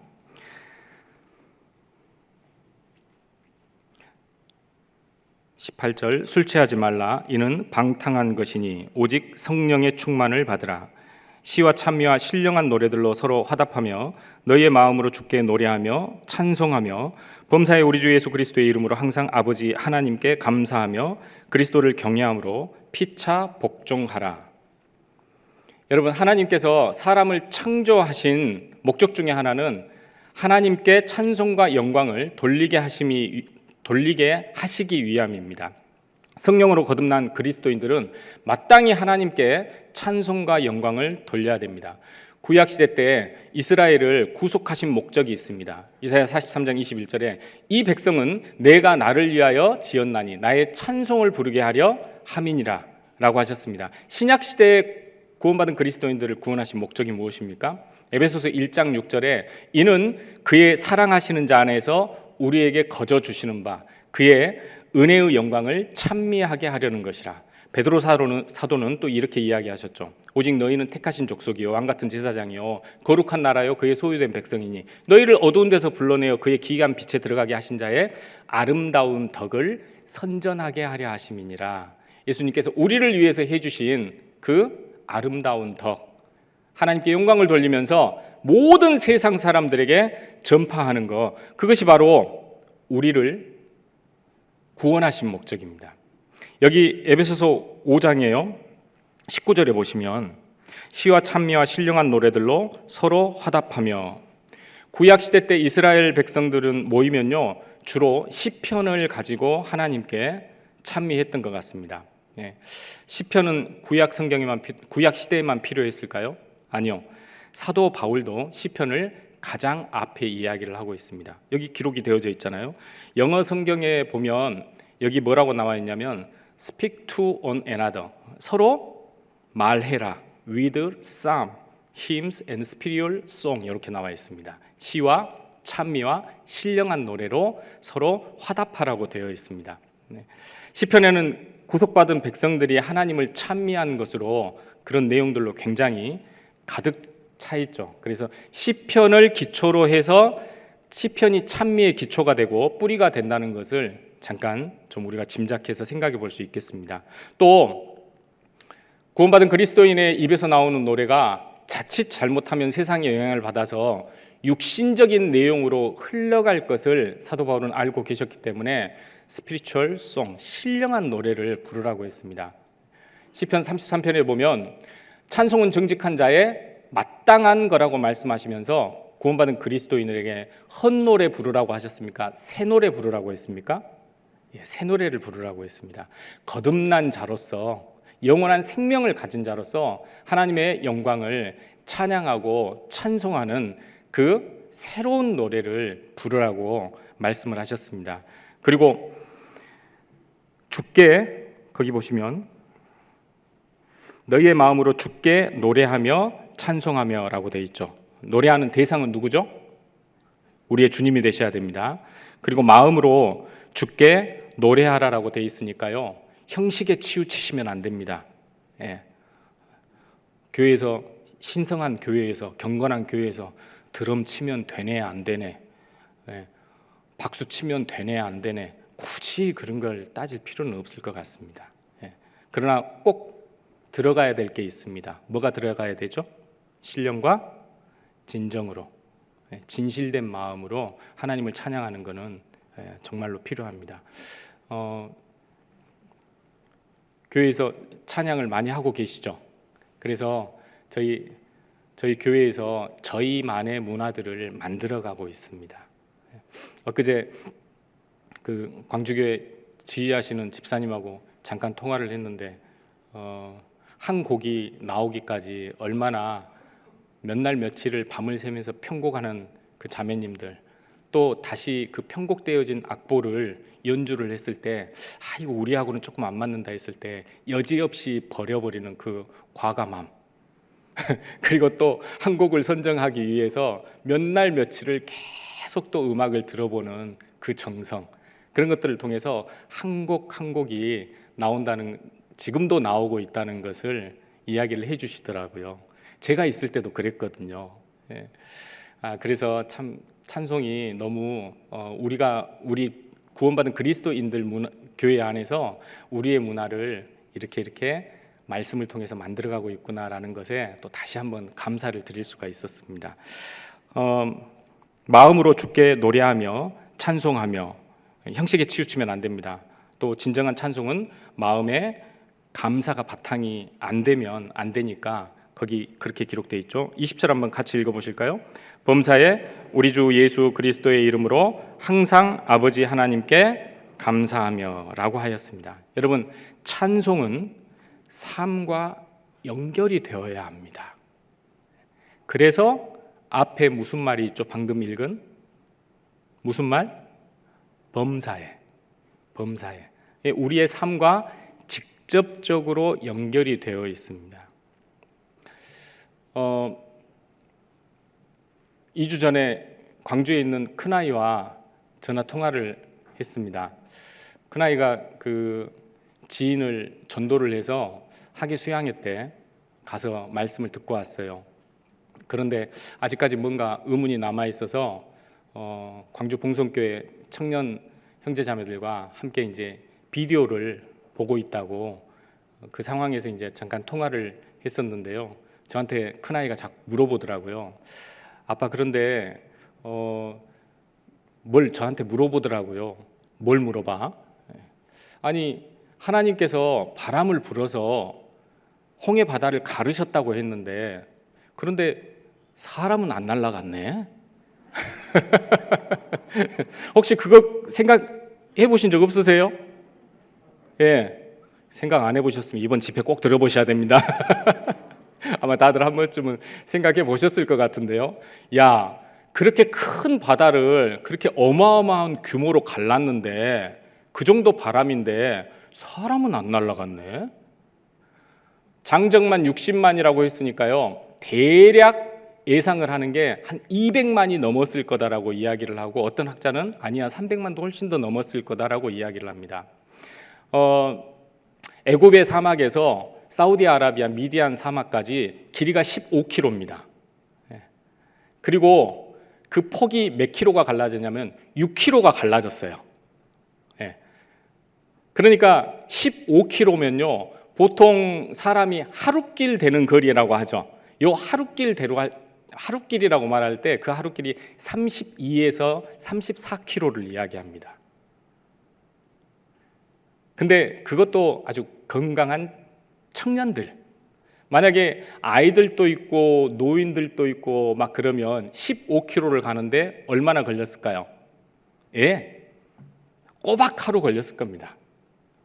18절. 술 취하지 말라. 이는 방탕한 것이니 오직 성령의 충만을 받으라. 시와 찬미와 신령한 노래들로 서로 화답하며 너희의 마음으로 주께 노래하며 찬송하며 범사에 우리 주 예수 그리스도의 이름으로 항상 아버지 하나님께 감사하며 그리스도를 경외함으로 피차 복종하라. 여러분, 하나님께서 사람을 창조하신 목적 중에 하나는 하나님께 찬송과 영광을 돌리게 하시기 위함입니다. 성령으로 거듭난 그리스도인들은 마땅히 하나님께 찬송과 영광을 돌려야 됩니다. 구약 시대 때 이스라엘을 구속하신 목적이 있습니다. 이사야 43장 21절에 이 백성은 내가 나를 위하여 지었나니 나의 찬송을 부르게 하려 함이니라 라고 하셨습니다. 신약 시대에 구원받은 그리스도인들을 구원하신 목적이 무엇입니까? 에베소서 1장 6절에 이는 그의 사랑하시는 자 안에서 우리에게 거저 주시는 바 그의 은혜의 영광을 찬미하게 하려는 것이라. 베드로 사도는 또 이렇게 이야기하셨죠. 오직 너희는 택하신 족속이요 왕같은 제사장이요 거룩한 나라요 그의 소유된 백성이니 너희를 어두운 데서 불러내어 그의 기이한 빛에 들어가게 하신 자의 아름다운 덕을 선전하게 하려 하심이니라. 예수님께서 우리를 위해서 해주신 그 아름다운 덕, 하나님께 영광을 돌리면서 모든 세상 사람들에게 전파하는 것, 그것이 바로 우리를 구원하신 목적입니다. 여기 에베소서 5장이에요. 19절에 보시면 시와 찬미와 신령한 노래들로 서로 화답하며, 구약 시대 때 이스라엘 백성들은 모이면요 주로 시편을 가지고 하나님께 찬미했던 것 같습니다. 시편은 구약 시대에만 필요했을까요? 아니요. 사도 바울도 시편을 가장 앞에 이야기를 하고 있습니다. 여기 기록이 되어져 있잖아요. 영어 성경에 보면 여기 뭐라고 나와 있냐면 speak to one another, 서로 말해라, with psalm, hymns and spiritual song, 이렇게 나와 있습니다. 시와 찬미와 신령한 노래로 서로 화답하라고 되어 있습니다. 시편에는 구속받은 백성들이 하나님을 찬미한 것으로 그런 내용들로 굉장히 가득 차 있죠. 그래서 시편을 기초로 해서 시편이 찬미의 기초가 되고 뿌리가 된다는 것을 잠깐 좀 우리가 짐작해서 생각해 볼 수 있겠습니다. 또 구원받은 그리스도인의 입에서 나오는 노래가 자칫 잘못하면 세상의 영향을 받아서 육신적인 내용으로 흘러갈 것을 사도 바울은 알고 계셨기 때문에 스피리추얼 송, 신령한 노래를 부르라고 했습니다. 시편 33편에 보면 찬송은 정직한 자의 마땅한 거라고 말씀하시면서 구원받은 그리스도인에게 헛노래 부르라고 하셨습니까? 새 노래 부르라고 했습니까? 새 노래를 부르라고 했습니다. 거듭난 자로서, 영원한 생명을 가진 자로서 하나님의 영광을 찬양하고 찬송하는 그 새로운 노래를 부르라고 말씀을 하셨습니다. 그리고 주께, 거기 보시면 너희의 마음으로 주께 노래하며 찬송하며 라고 되어 있죠. 노래하는 대상은 누구죠? 우리의 주님이 되셔야 됩니다. 그리고 마음으로 주께 노래하라라고 되어 있으니까요, 형식에 치우치시면 안 됩니다. 교회에서, 신성한 교회에서, 경건한 교회에서 드럼 치면 되네 안 되네, 박수 치면 되네 안 되네, 굳이 그런 걸 따질 필요는 없을 것 같습니다. 그러나 꼭 들어가야 될 게 있습니다. 뭐가 들어가야 되죠? 신령과 진정으로, 진실된 마음으로 하나님을 찬양하는 것은 정말로 필요합니다. 교회에서 찬양을 많이 하고 계시죠? 그래서 저희 교회에서 저희만의 문화들을 만들어가고 있습니다. 엊그제 그 광주교회 지휘하시는 집사님하고 잠깐 통화를 했는데 한 곡이 나오기까지 얼마나 몇 날 며칠을 밤을 새면서 편곡하는 그 자매님들, 또 다시 그 편곡되어진 악보를 연주를 했을 때 이거 우리하고는 조금 안 맞는다 했을 때 여지없이 버려버리는 그 과감함 그리고 또 한 곡을 선정하기 위해서 몇 날 며칠을 계속 또 음악을 들어보는 그 정성, 그런 것들을 통해서 한 곡 한 곡이 나온다는, 지금도 나오고 있다는 것을 이야기를 해주시더라고요. 제가 있을 때도 그랬거든요. 그래서 참 찬송이 너무 우리 구원받은 그리스도인들 교회 안에서 우리의 문화를 이렇게 말씀을 통해서 만들어가고 있구나라는 것에 또 다시 한번 감사를 드릴 수가 있었습니다. 마음으로 주께 노래하며 찬송하며, 형식에 치우치면 안 됩니다. 또 진정한 찬송은 마음에 감사가 바탕이 안 되면 안 되니까 거기 그렇게 기록되어 있죠. 20절 한번 같이 읽어보실까요? 범사에 우리 주 예수 그리스도의 이름으로 항상 아버지 하나님께 감사하며 라고 하였습니다. 여러분, 찬송은 삶과 연결이 되어야 합니다. 그래서 앞에 무슨 말이 있죠? 방금 읽은 무슨 말? 범사에. 우리의 삶과 직접적으로 연결이 되어 있습니다. 2주 전에 광주에 있는 큰아이와 전화 통화를 했습니다. 큰아이가 그 지인을 전도를 해서 학예 수양회 때 가서 말씀을 듣고 왔어요. 그런데 아직까지 뭔가 의문이 남아 있어서 광주 봉성교회 청년 형제자매들과 함께 이제 비디오를 보고 있다고 그 상황에서 이제 잠깐 통화를 했었는데요. 저한테 큰아이가 자꾸 물어보더라고요. 아빠, 그런데 뭘 저한테 물어보더라고요. 뭘 물어봐? 아니, 하나님께서 바람을 불어서 홍해 바다를 가르셨다고 했는데 그런데 사람은 안 날아갔네. 혹시 그거 생각해 보신 적 없으세요? 예, 생각 안 해보셨으면 이번 집회 꼭 들어보셔야 됩니다. 아마 다들 한 번쯤은 생각해 보셨을 것 같은데요. 야, 그렇게 큰 바다를 그렇게 어마어마한 규모로 갈랐는데 그 정도 바람인데 사람은 안 날아갔네. 장정만 60만이라고 했으니까요. 대략 예상을 하는 게 한 200만이 넘었을 거다라고 이야기를 하고, 어떤 학자는 아니야 300만도 훨씬 더 넘었을 거다라고 이야기를 합니다. 애굽의 사막에서 사우디아라비아 미디안 사막까지 길이가 15km입니다. 그리고 그 폭이 몇 킬로가 갈라졌냐면 6km가 갈라졌어요. 그러니까 15km면요 보통 사람이 하루길 되는 거리라고 하죠. 요 하루길이라고 말할 때 그 하루길이 32에서 34km를 이야기합니다. 근데 그것도 아주 건강한 청년들, 만약에 아이들도 있고 노인들도 있고 막 그러면 15km를 가는데 얼마나 걸렸을까요? 예, 꼬박 하루 걸렸을 겁니다.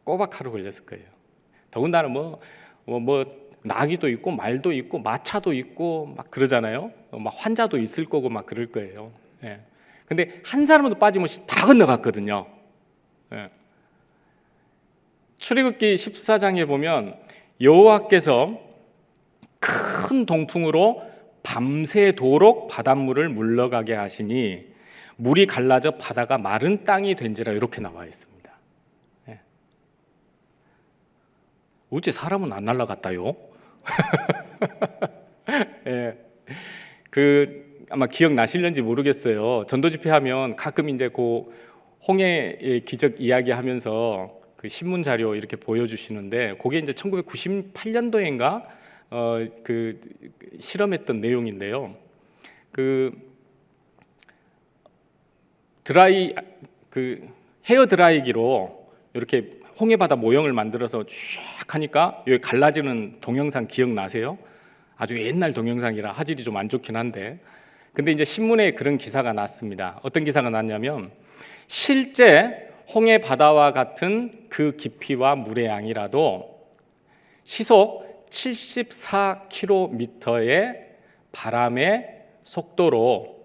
꼬박 하루 걸렸을 거예요. 더군다나 뭐 나귀도 있고 말도 있고 마차도 있고 막 그러잖아요. 막 환자도 있을 거고 막 그럴 거예요. 예. 근데 한 사람도 빠짐없이 다 건너갔거든요. 예. 출애굽기 14장에 보면 여호와께서 큰 동풍으로 밤새도록 바닷물을 물러가게 하시니 물이 갈라져 바다가 마른 땅이 된지라 이렇게 나와 있습니다. 예. 어째 사람은 안 날아갔다요? 예. 아마 기억나실는지 모르겠어요. 전도 집회하면 가끔 이제 그 홍해의 기적 이야기하면서 그 신문 자료 이렇게 보여주시는데 그게 이제 1998년도인가 그 실험했던 내용인데요. 그 헤어 드라이기로 이렇게 홍해바다 모형을 만들어서 쫙 하니까 여기 갈라지는 동영상 기억나세요? 아주 옛날 동영상이라 화질이 좀 안 좋긴 한데, 근데 이제 신문에 그런 기사가 났습니다. 어떤 기사가 났냐면 실제 홍해바다와 같은 그 깊이와 물의 양이라도 시속 74km의 바람의 속도로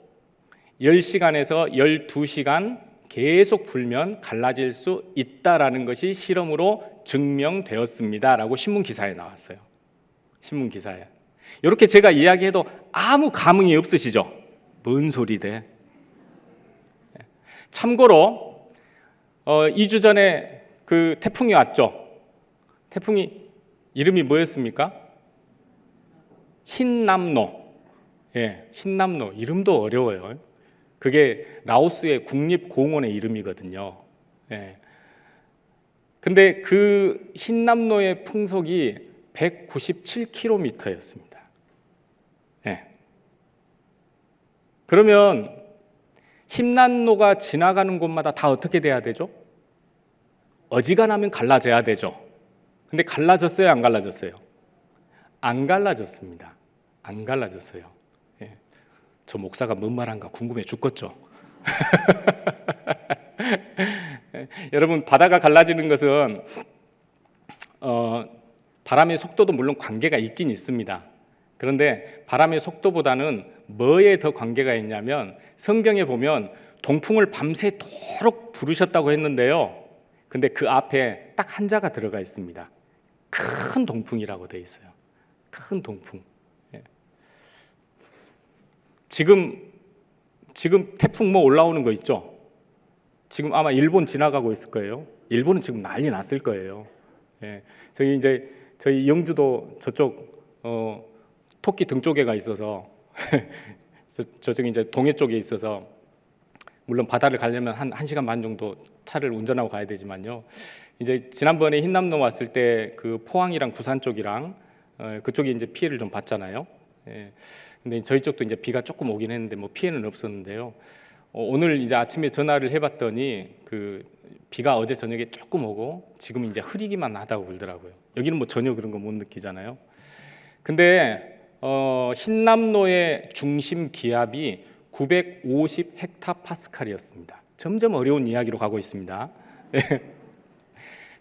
10시간에서 12시간 계속 불면 갈라질 수 있다라는 것이 실험으로 증명되었습니다라고 신문 기사에 나왔어요. 신문 기사에. 이렇게 제가 이야기해도 아무 감흥이 없으시죠? 뭔 소리대? 참고로 2주 전에 그 태풍이 왔죠. 태풍이 이름이 뭐였습니까? 흰남노. 예, 흰남노. 이름도 어려워요. 그게 라오스의 국립공원의 이름이거든요. 예. 근데 그 흰남노의 풍속이 197km였습니다. 예. 그러면 흰남노가 지나가는 곳마다 다 어떻게 돼야 되죠? 어지간하면 갈라져야 되죠. 근데 갈라졌어요, 안 갈라졌어요? 안 갈라졌습니다. 안 갈라졌어요. 예. 저 목사가 뭔 말한가 궁금해 죽겠죠. 여러분, 바다가 갈라지는 것은 바람의 속도도 물론 관계가 있긴 있습니다. 그런데 바람의 속도보다는 뭐에 더 관계가 있냐면, 성경에 보면 동풍을 밤새도록 부르셨다고 했는데요. 근데 그 앞에 딱 한자가 들어가 있습니다. 큰 동풍이라고 돼 있어요. 큰 동풍. 예. 지금 태풍 뭐 올라오는 거 있죠? 지금 아마 일본 지나가고 있을 거예요. 일본은 지금 난리 났을 거예요. 예. 저희 영주도 저쪽 토끼 등 쪽에가 있어서 저쪽 이제 동해 쪽에 있어서, 물론 바다를 가려면 한 1시간 반 정도 차를 운전하고 가야 되지만요. 이제 지난번에 흰남노 왔을 때 그 포항이랑 부산 쪽이랑 그쪽이 이제 피해를 좀 봤잖아요. 예. 근데 저희 쪽도 이제 비가 조금 오긴 했는데 뭐 피해는 없었는데요. 오늘 이제 아침에 전화를 해봤더니 그 비가 어제 저녁에 조금 오고 지금 이제 흐리기만 하다고 그러더라고요. 여기는 뭐 전혀 그런 거 못 느끼잖아요. 근데 흰남노의 중심 기압이 950 헥타파스칼이었습니다. 점점 어려운 이야기로 가고 있습니다.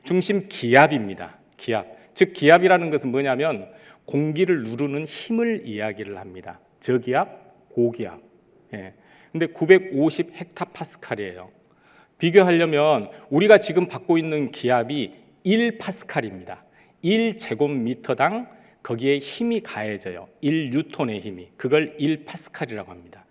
중심 기압입니다. 기압. 즉 기압이라는 것은 뭐냐면 공기를 누르는 힘을 이야기를 합니다. 저기압, 고기압. 예. 근데 950 헥타파스칼이에요. 비교하려면 우리가 지금 받고 있는 기압이 1파스칼입니다. 1제곱미터당 거기에 힘이 가해져요. 1뉴턴의 힘이. 그걸 1파스칼이라고 합니다.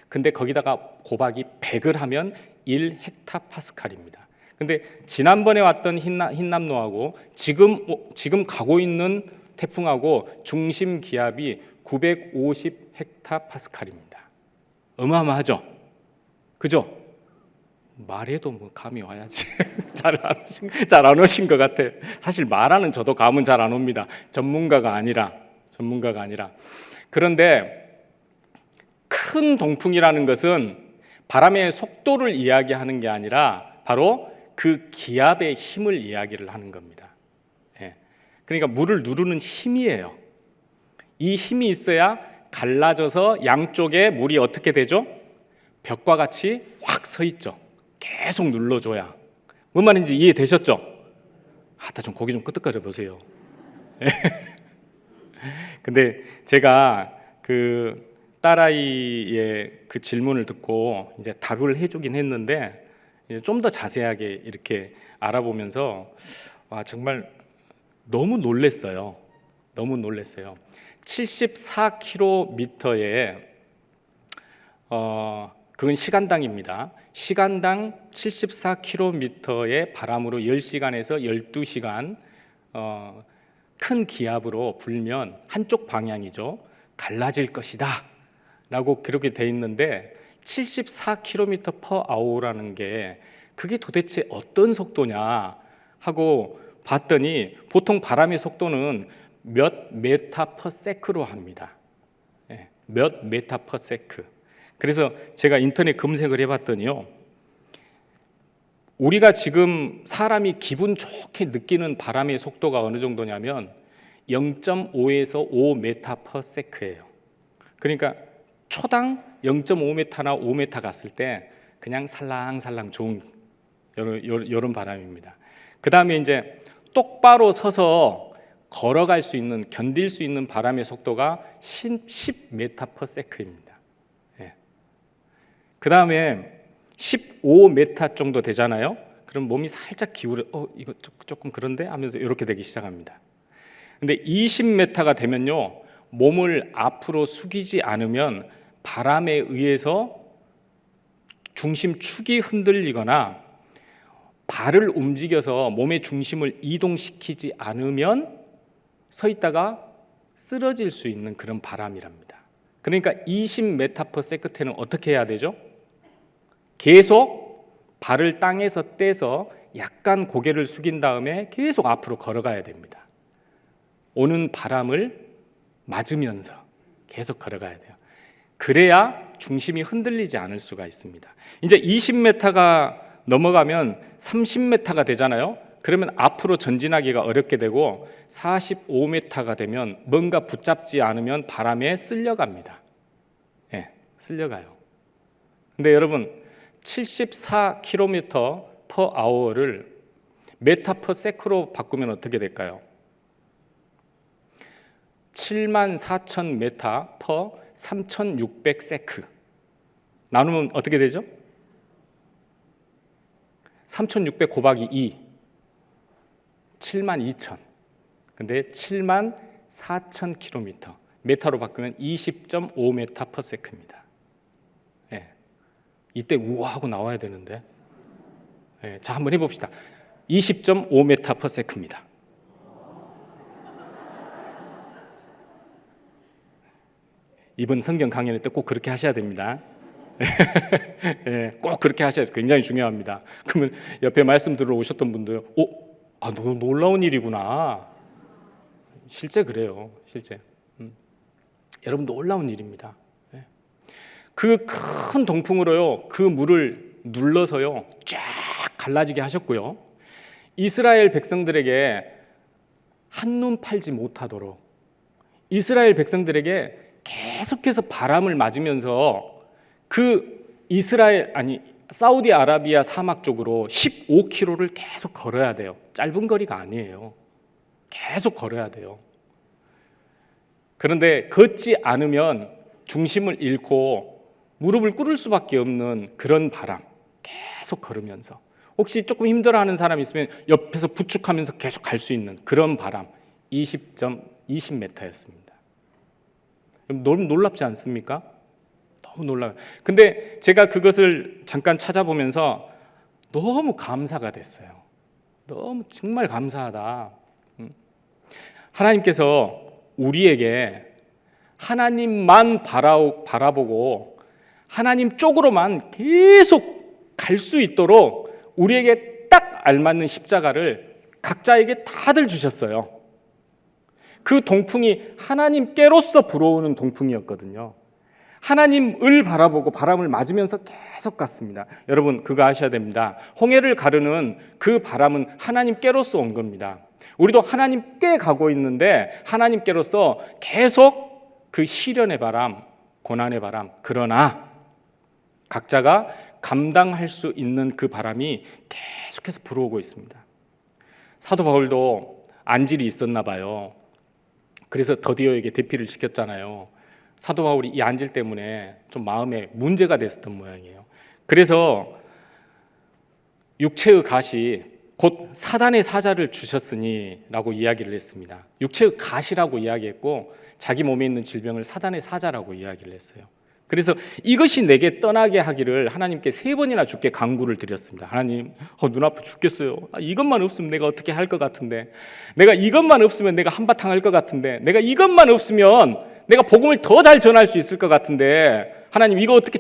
근데 거기다가 곱하기 100을 하면 1헥타파스칼입니다. 근데 지난번에 왔던 흰남노하고 지금 가고 있는 태풍하고 중심 기압이 950 헥타파스칼입니다. 어마어마하죠? 그죠? 말해도 뭐 감이 와야지. 잘 안 오신 것 같아. 사실 말하는 저도 감은 잘 안 옵니다. 전문가가 아니라. 그런데 큰 동풍이라는 것은 바람의 속도를 이야기하는 게 아니라 바로 그 기압의 힘을 이야기를 하는 겁니다. 예. 그러니까 물을 누르는 힘이에요. 이 힘이 있어야 갈라져서 양쪽에 물이 어떻게 되죠? 벽과 같이 확 서 있죠. 계속 눌러줘야. 뭔 말인지 이해되셨죠? 좀 고개 좀 끄덕거려 보세요. 근데 제가 그 딸아이의 그 질문을 듣고 이제 답을 해주긴 했는데, 좀 더 자세하게 이렇게 알아보면서 정말 너무 놀랐어요. 74km에 그건 시간당입니다. 시간당 74km의 바람으로 10시간에서 12시간 큰 기압으로 불면 한쪽 방향이죠. 갈라질 것이다 라고 그렇게 돼 있는데, 74km/h라는 게 그게 도대체 어떤 속도냐 하고 봤더니 보통 바람의 속도는 몇 메타/s로 합니다. 몇 메타/s. 그래서 제가 인터넷 검색을 해봤더니요, 우리가 지금 사람이 기분 좋게 느끼는 바람의 속도가 어느 정도냐면 0.5에서 5메타/s예요. 그러니까 초당 0.5m나 5m 갔을 때 그냥 살랑살랑 좋은 이런 바람입니다. 그 다음에 이제 똑바로 서서 걸어갈 수 있는, 견딜 수 있는 바람의 속도가 10m/s입니다. 그 다음에 15m 정도 되잖아요. 그럼 몸이 살짝 기울어, 이거 조금 그런데 하면서 이렇게 되기 시작합니다. 근데 20m가 되면요, 몸을 앞으로 숙이지 않으면 바람에 의해서 중심축이 흔들리거나 발을 움직여서 몸의 중심을 이동시키지 않으면 서 있다가 쓰러질 수 있는 그런 바람이랍니다. 그러니까 20m/s는 어떻게 해야 되죠? 계속 발을 땅에서 떼서 약간 고개를 숙인 다음에 계속 앞으로 걸어가야 됩니다. 오는 바람을 맞으면서 계속 걸어가야 돼요. 그래야 중심이 흔들리지 않을 수가 있습니다. 이제 20m가 넘어가면 30m가 되잖아요. 그러면 앞으로 전진하기가 어렵게 되고 45m가 되면 뭔가 붙잡지 않으면 바람에 쓸려갑니다. 예, 쓸려가요. 근데 여러분 74km per hour를 메타 퍼 세크로 바꾸면 어떻게 될까요? 74,000m per 3,600 세크 나누면 어떻게 되죠? 3,600 곱하기 2 72,000. 근데 74,000km 메타로 바꾸면 20.5m per sec입니다. 예. 이때 우와 하고 나와야 되는데. 예. 자, 한번 해봅시다. 20.5m per sec입니다. 이번 성경 강연할 때 꼭 그렇게 하셔야 됩니다. 예, 꼭 그렇게 하셔야 돼요. 굉장히 중요합니다. 그러면 옆에 말씀 들어오셨던 분들, 놀라운 일이구나. 실제 그래요, 실제. 여러분 놀라운 일입니다. 예. 그 큰 동풍으로요, 그 물을 눌러서요, 쫙 갈라지게 하셨고요. 이스라엘 백성들에게 한눈 팔지 못하도록 이스라엘 백성들에게 계속해서 바람을 맞으면서 사우디아라비아 사막 쪽으로 15km를 계속 걸어야 돼요. 짧은 거리가 아니에요. 계속 걸어야 돼요. 그런데 걷지 않으면 중심을 잃고 무릎을 꿇을 수밖에 없는 그런 바람 계속 걸으면서 혹시 조금 힘들어하는 사람 있으면 옆에서 부축하면서 계속 갈 수 있는 그런 바람 20m였습니다. 너무 놀랍지 않습니까? 너무 놀라요. 근데 제가 그것을 잠깐 찾아보면서 너무 감사가 됐어요. 너무 정말 감사하다. 하나님께서 우리에게 하나님만 바라보고 하나님 쪽으로만 계속 갈 수 있도록 우리에게 딱 알맞는 십자가를 각자에게 다들 주셨어요. 그 동풍이 하나님께로서 불어오는 동풍이었거든요. 하나님을 바라보고 바람을 맞으면서 계속 갔습니다. 여러분 그거 아셔야 됩니다. 홍해를 가르는 그 바람은 하나님께로서 온 겁니다. 우리도 하나님께 가고 있는데 하나님께로서 계속 그 시련의 바람, 고난의 바람, 그러나 각자가 감당할 수 있는 그 바람이 계속해서 불어오고 있습니다. 사도 바울도 안질이 있었나 봐요. 그래서 더디어에게 대피를 시켰잖아요. 사도 바울이 이 안질 때문에 좀 마음에 문제가 됐었던 모양이에요. 그래서 육체의 가시 곧 사단의 사자를 주셨으니 라고 이야기를 했습니다. 육체의 가시라고 이야기했고 자기 몸에 있는 질병을 사단의 사자라고 이야기를 했어요. 그래서 이것이 내게 떠나게 하기를 하나님께 3번이나 주께 간구를 드렸습니다. 하나님, 눈아파 죽겠어요. 이것만 없으면 내가 어떻게 할 것 같은데, 내가 이것만 없으면 내가 한바탕 할 것 같은데, 내가 이것만 없으면 내가 복음을 더 잘 전할 수 있을 것 같은데, 하나님 이거 어떻게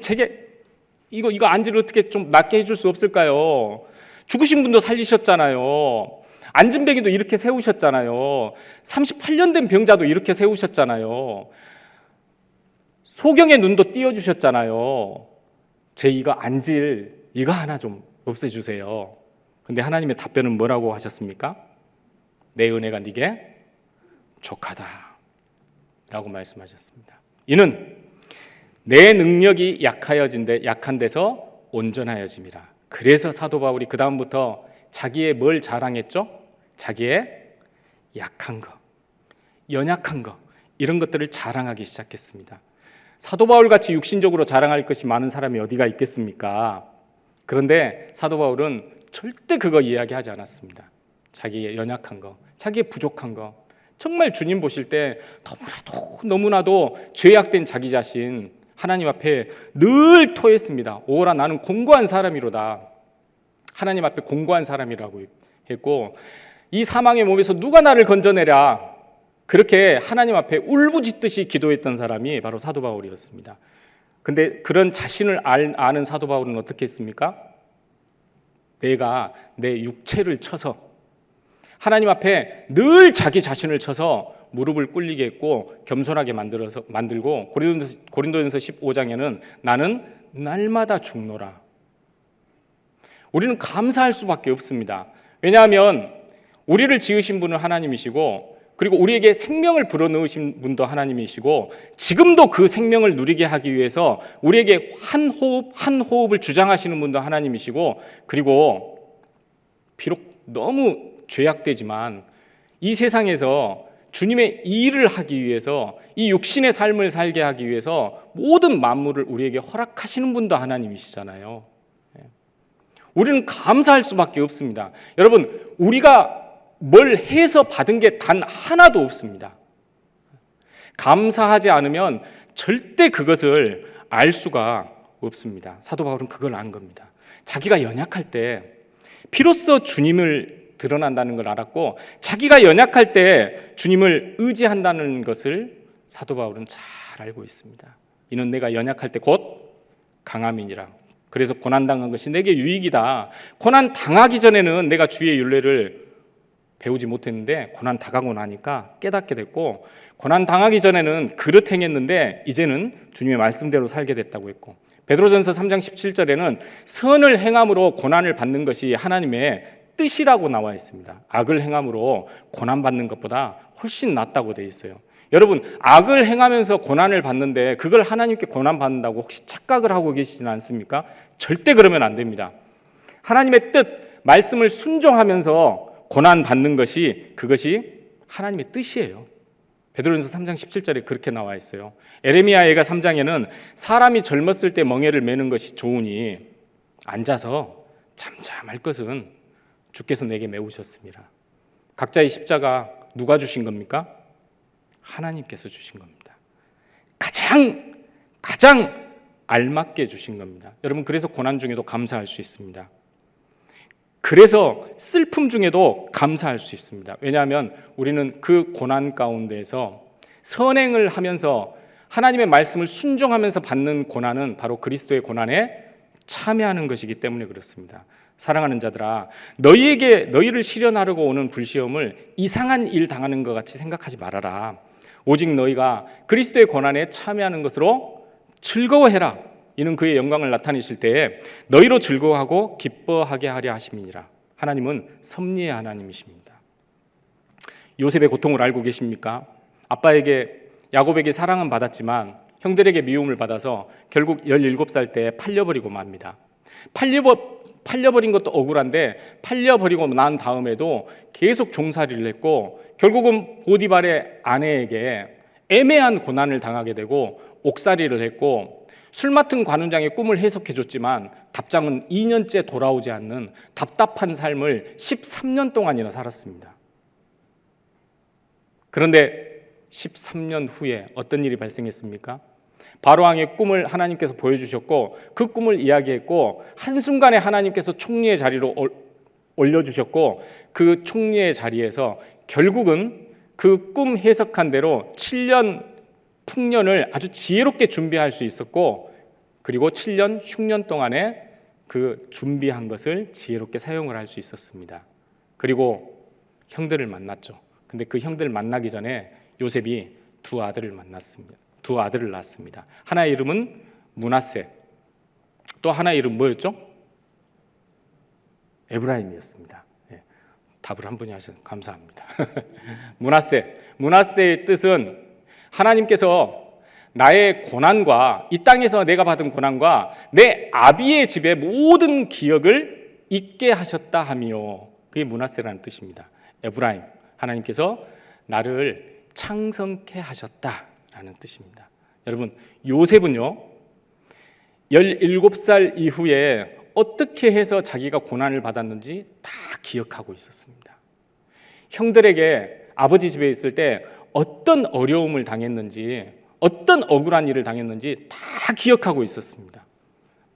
이거 안지를 어떻게 좀 낫게 해줄 수 없을까요? 죽으신 분도 살리셨잖아요. 안진뱅이도 이렇게 세우셨잖아요. 38년 된 병자도 이렇게 세우셨잖아요. 소경의 눈도 띄워주셨잖아요. 제 이거 안질 이거 하나 좀 없애주세요. 근데 하나님의 답변은 뭐라고 하셨습니까? 내 은혜가 네게 족하다 라고 말씀하셨습니다. 이는 내 능력이 약한 데서 온전하여짐이라. 그래서 사도 바울이 그 다음부터 자기의 뭘 자랑했죠? 자기의 약한 거, 연약한 거 이런 것들을 자랑하기 시작했습니다. 사도 바울 같이 육신적으로 자랑할 것이 많은 사람이 어디가 있겠습니까? 그런데 사도 바울은 절대 그거 이야기하지 않았습니다. 자기의 연약한 거, 자기의 부족한 거, 정말 주님 보실 때 너무나도 죄악된 자기 자신 하나님 앞에 늘 토했습니다. 오라 나는 공고한 사람이로다. 하나님 앞에 공고한 사람이라고 했고 이 사망의 몸에서 누가 나를 건져내랴. 그렇게 하나님 앞에 울부짖듯이 기도했던 사람이 바로 사도 바울이었습니다. 근데 그런 자신을 아는 사도 바울은 어떻게 했습니까? 내가 내 육체를 쳐서 하나님 앞에 늘 자기 자신을 쳐서 무릎을 꿇리게 했고 겸손하게 만들고 고린도전서 15장에는 나는 날마다 죽노라. 우리는 감사할 수밖에 없습니다. 왜냐하면 우리를 지으신 분은 하나님이시고, 그리고 우리에게 생명을 불어넣으신 분도 하나님이시고, 지금도 그 생명을 누리게 하기 위해서 우리에게 한 호흡 한 호흡을 주장하시는 분도 하나님이시고, 그리고 비록 너무 죄악되지만 이 세상에서 주님의 일을 하기 위해서, 이 육신의 삶을 살게 하기 위해서 모든 만물을 우리에게 허락하시는 분도 하나님이시잖아요. 우리는 감사할 수밖에 없습니다. 여러분, 우리가 뭘 해서 받은 게 단 하나도 없습니다. 감사하지 않으면 절대 그것을 알 수가 없습니다. 사도 바울은 그걸 안 겁니다. 자기가 연약할 때 비로소 주님을 드러난다는 걸 알았고, 자기가 연약할 때 주님을 의지한다는 것을 사도 바울은 잘 알고 있습니다. 이는 내가 연약할 때 곧 강함이니라. 그래서 고난당한 것이 내게 유익이다. 고난 당하기 전에는 내가 주의 율례를 배우지 못했는데 고난 당하고 나니까 깨닫게 됐고, 고난 당하기 전에는 그릇 행했는데 이제는 주님의 말씀대로 살게 됐다고 했고, 베드로전서 3장 17절에는 선을 행함으로 고난을 받는 것이 하나님의 뜻이라고 나와 있습니다. 악을 행함으로 고난 받는 것보다 훨씬 낫다고 돼 있어요. 여러분, 악을 행하면서 고난을 받는데 그걸 하나님께 고난 받는다고 혹시 착각을 하고 계시지는 않습니까? 절대 그러면 안 됩니다. 하나님의 뜻, 말씀을 순종하면서 고난 받는 것이, 그것이 하나님의 뜻이에요. 베드로전서 3장 17절에 그렇게 나와 있어요. 에레미야 예가 3장에는 사람이 젊었을 때 멍에를 매는 것이 좋으니 앉아서 잠잠할 것은 주께서 내게 메우셨습니다. 각자의 십자가 누가 주신 겁니까? 하나님께서 주신 겁니다. 가장 알맞게 주신 겁니다. 여러분, 그래서 고난 중에도 감사할 수 있습니다. 그래서 슬픔 중에도 감사할 수 있습니다. 왜냐하면 우리는 그 고난 가운데에서 선행을 하면서 하나님의 말씀을 순종하면서 받는 고난은 바로 그리스도의 고난에 참여하는 것이기 때문에 그렇습니다. 사랑하는 자들아, 너희를 시련하려고 오는 불시험을 이상한 일 당하는 것 같이 생각하지 말아라. 오직 너희가 그리스도의 고난에 참여하는 것으로 즐거워해라. 이는 그의 영광을 나타내실 때에 너희로 즐거워하고 기뻐하게 하려 하심이니라. 하나님은 섭리의 하나님이십니다. 요셉의 고통을 알고 계십니까? 야곱에게 사랑은 받았지만 형들에게 미움을 받아서 결국 17살 때 팔려버리고 맙니다. 팔려버린 것도 억울한데, 팔려버리고 난 다음에도 계속 종살이를 했고, 결국은 보디발의 아내에게 애매한 고난을 당하게 되고 옥살이를 했고, 술 맡은 관원장의 꿈을 해석해줬지만 답장은 2년째 돌아오지 않는 답답한 삶을 13년 동안이나 살았습니다. 그런데 13년 후에 어떤 일이 발생했습니까? 바로왕의 꿈을 하나님께서 보여주셨고, 그 꿈을 이야기했고, 한순간에 하나님께서 총리의 자리로 올려주셨고, 그 총리의 자리에서 결국은 그 꿈 해석한 대로 7년 풍년을 아주 지혜롭게 준비할 수 있었고, 그리고 7년 흉년 동안에 그 준비한 것을 지혜롭게 사용을 할 수 있었습니다. 그리고 형들을 만났죠. 근데 그 형들을 만나기 전에 요셉이 두 아들을 낳았습니다. 하나의 이름은 므낫세, 또 하나의 이름 뭐였죠? 에브라임이었습니다. 답을 한 분이 하셔서 감사합니다. 므낫세의 뜻은 하나님께서 나의 고난과, 이 땅에서 내가 받은 고난과 내 아비의 집의 모든 기억을 잊게 하셨다 하며, 그게 므낫세라는 뜻입니다. 에브라임, 하나님께서 나를 창성케 하셨다라는 뜻입니다. 여러분, 요셉은요 17살 이후에 어떻게 해서 자기가 고난을 받았는지 다 기억하고 있었습니다. 형들에게 아버지 집에 있을 때 어떤 어려움을 당했는지, 어떤 억울한 일을 당했는지 다 기억하고 있었습니다.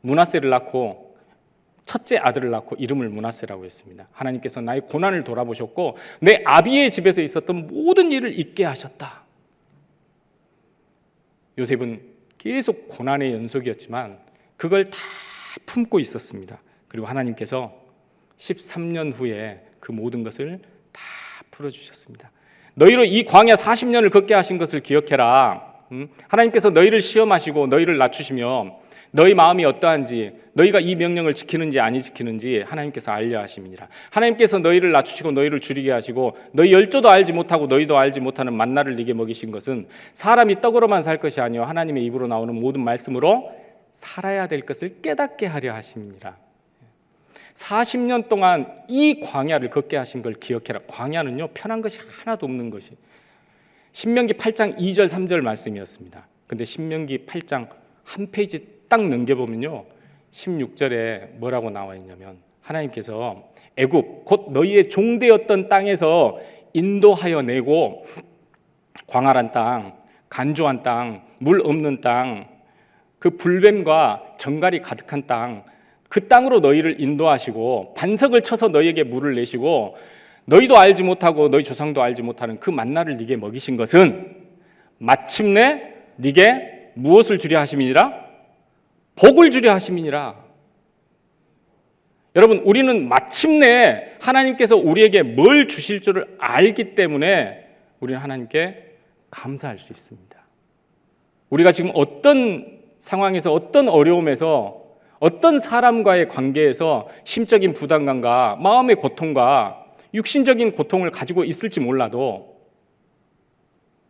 므낫세를 낳고, 첫째 아들을 낳고 이름을 므낫세라고 했습니다. 하나님께서 나의 고난을 돌아보셨고 내 아비의 집에서 있었던 모든 일을 잊게 하셨다. 요셉은 계속 고난의 연속이었지만 그걸 다 품고 있었습니다. 그리고 하나님께서 13년 후에 그 모든 것을 다 풀어주셨습니다. 너희로 이 광야 40년을 걷게 하신 것을 기억해라. 하나님께서 너희를 시험하시고 너희를 낮추시며 너희 마음이 어떠한지, 너희가 이 명령을 지키는지 아니 지키는지 하나님께서 알려 하심이니라. 하나님께서 너희를 낮추시고 너희를 줄이게 하시고 너희 열조도 알지 못하고 너희도 알지 못하는 만나를 네게 먹이신 것은 사람이 떡으로만 살 것이 아니요 하나님의 입으로 나오는 모든 말씀으로 살아야 될 것을 깨닫게 하려 하심이니라. 40년 동안 이 광야를 걷게 하신 걸 기억해라. 광야는요, 편한 것이 하나도 없는 것이. 신명기 8장 2절 3절 말씀이었습니다. 근데 신명기 8장 한 페이지 딱 넘겨보면요, 16절에 뭐라고 나와 있냐면 하나님께서 애굽 곧 너희의 종되었던 땅에서 인도하여 내고 광활한 땅, 간조한 땅, 물 없는 땅, 그 불뱀과 정갈이 가득한 땅, 그 땅으로 너희를 인도하시고 반석을 쳐서 너희에게 물을 내시고 너희도 알지 못하고 너희 조상도 알지 못하는 그 만나를 네게 먹이신 것은 마침내 네게 무엇을 주려 하심이니라? 복을 주려 하심이니라. 여러분, 우리는 마침내 하나님께서 우리에게 뭘 주실 줄을 알기 때문에 우리는 하나님께 감사할 수 있습니다. 우리가 지금 어떤 상황에서, 어떤 어려움에서, 어떤 사람과의 관계에서 심적인 부담감과 마음의 고통과 육신적인 고통을 가지고 있을지 몰라도,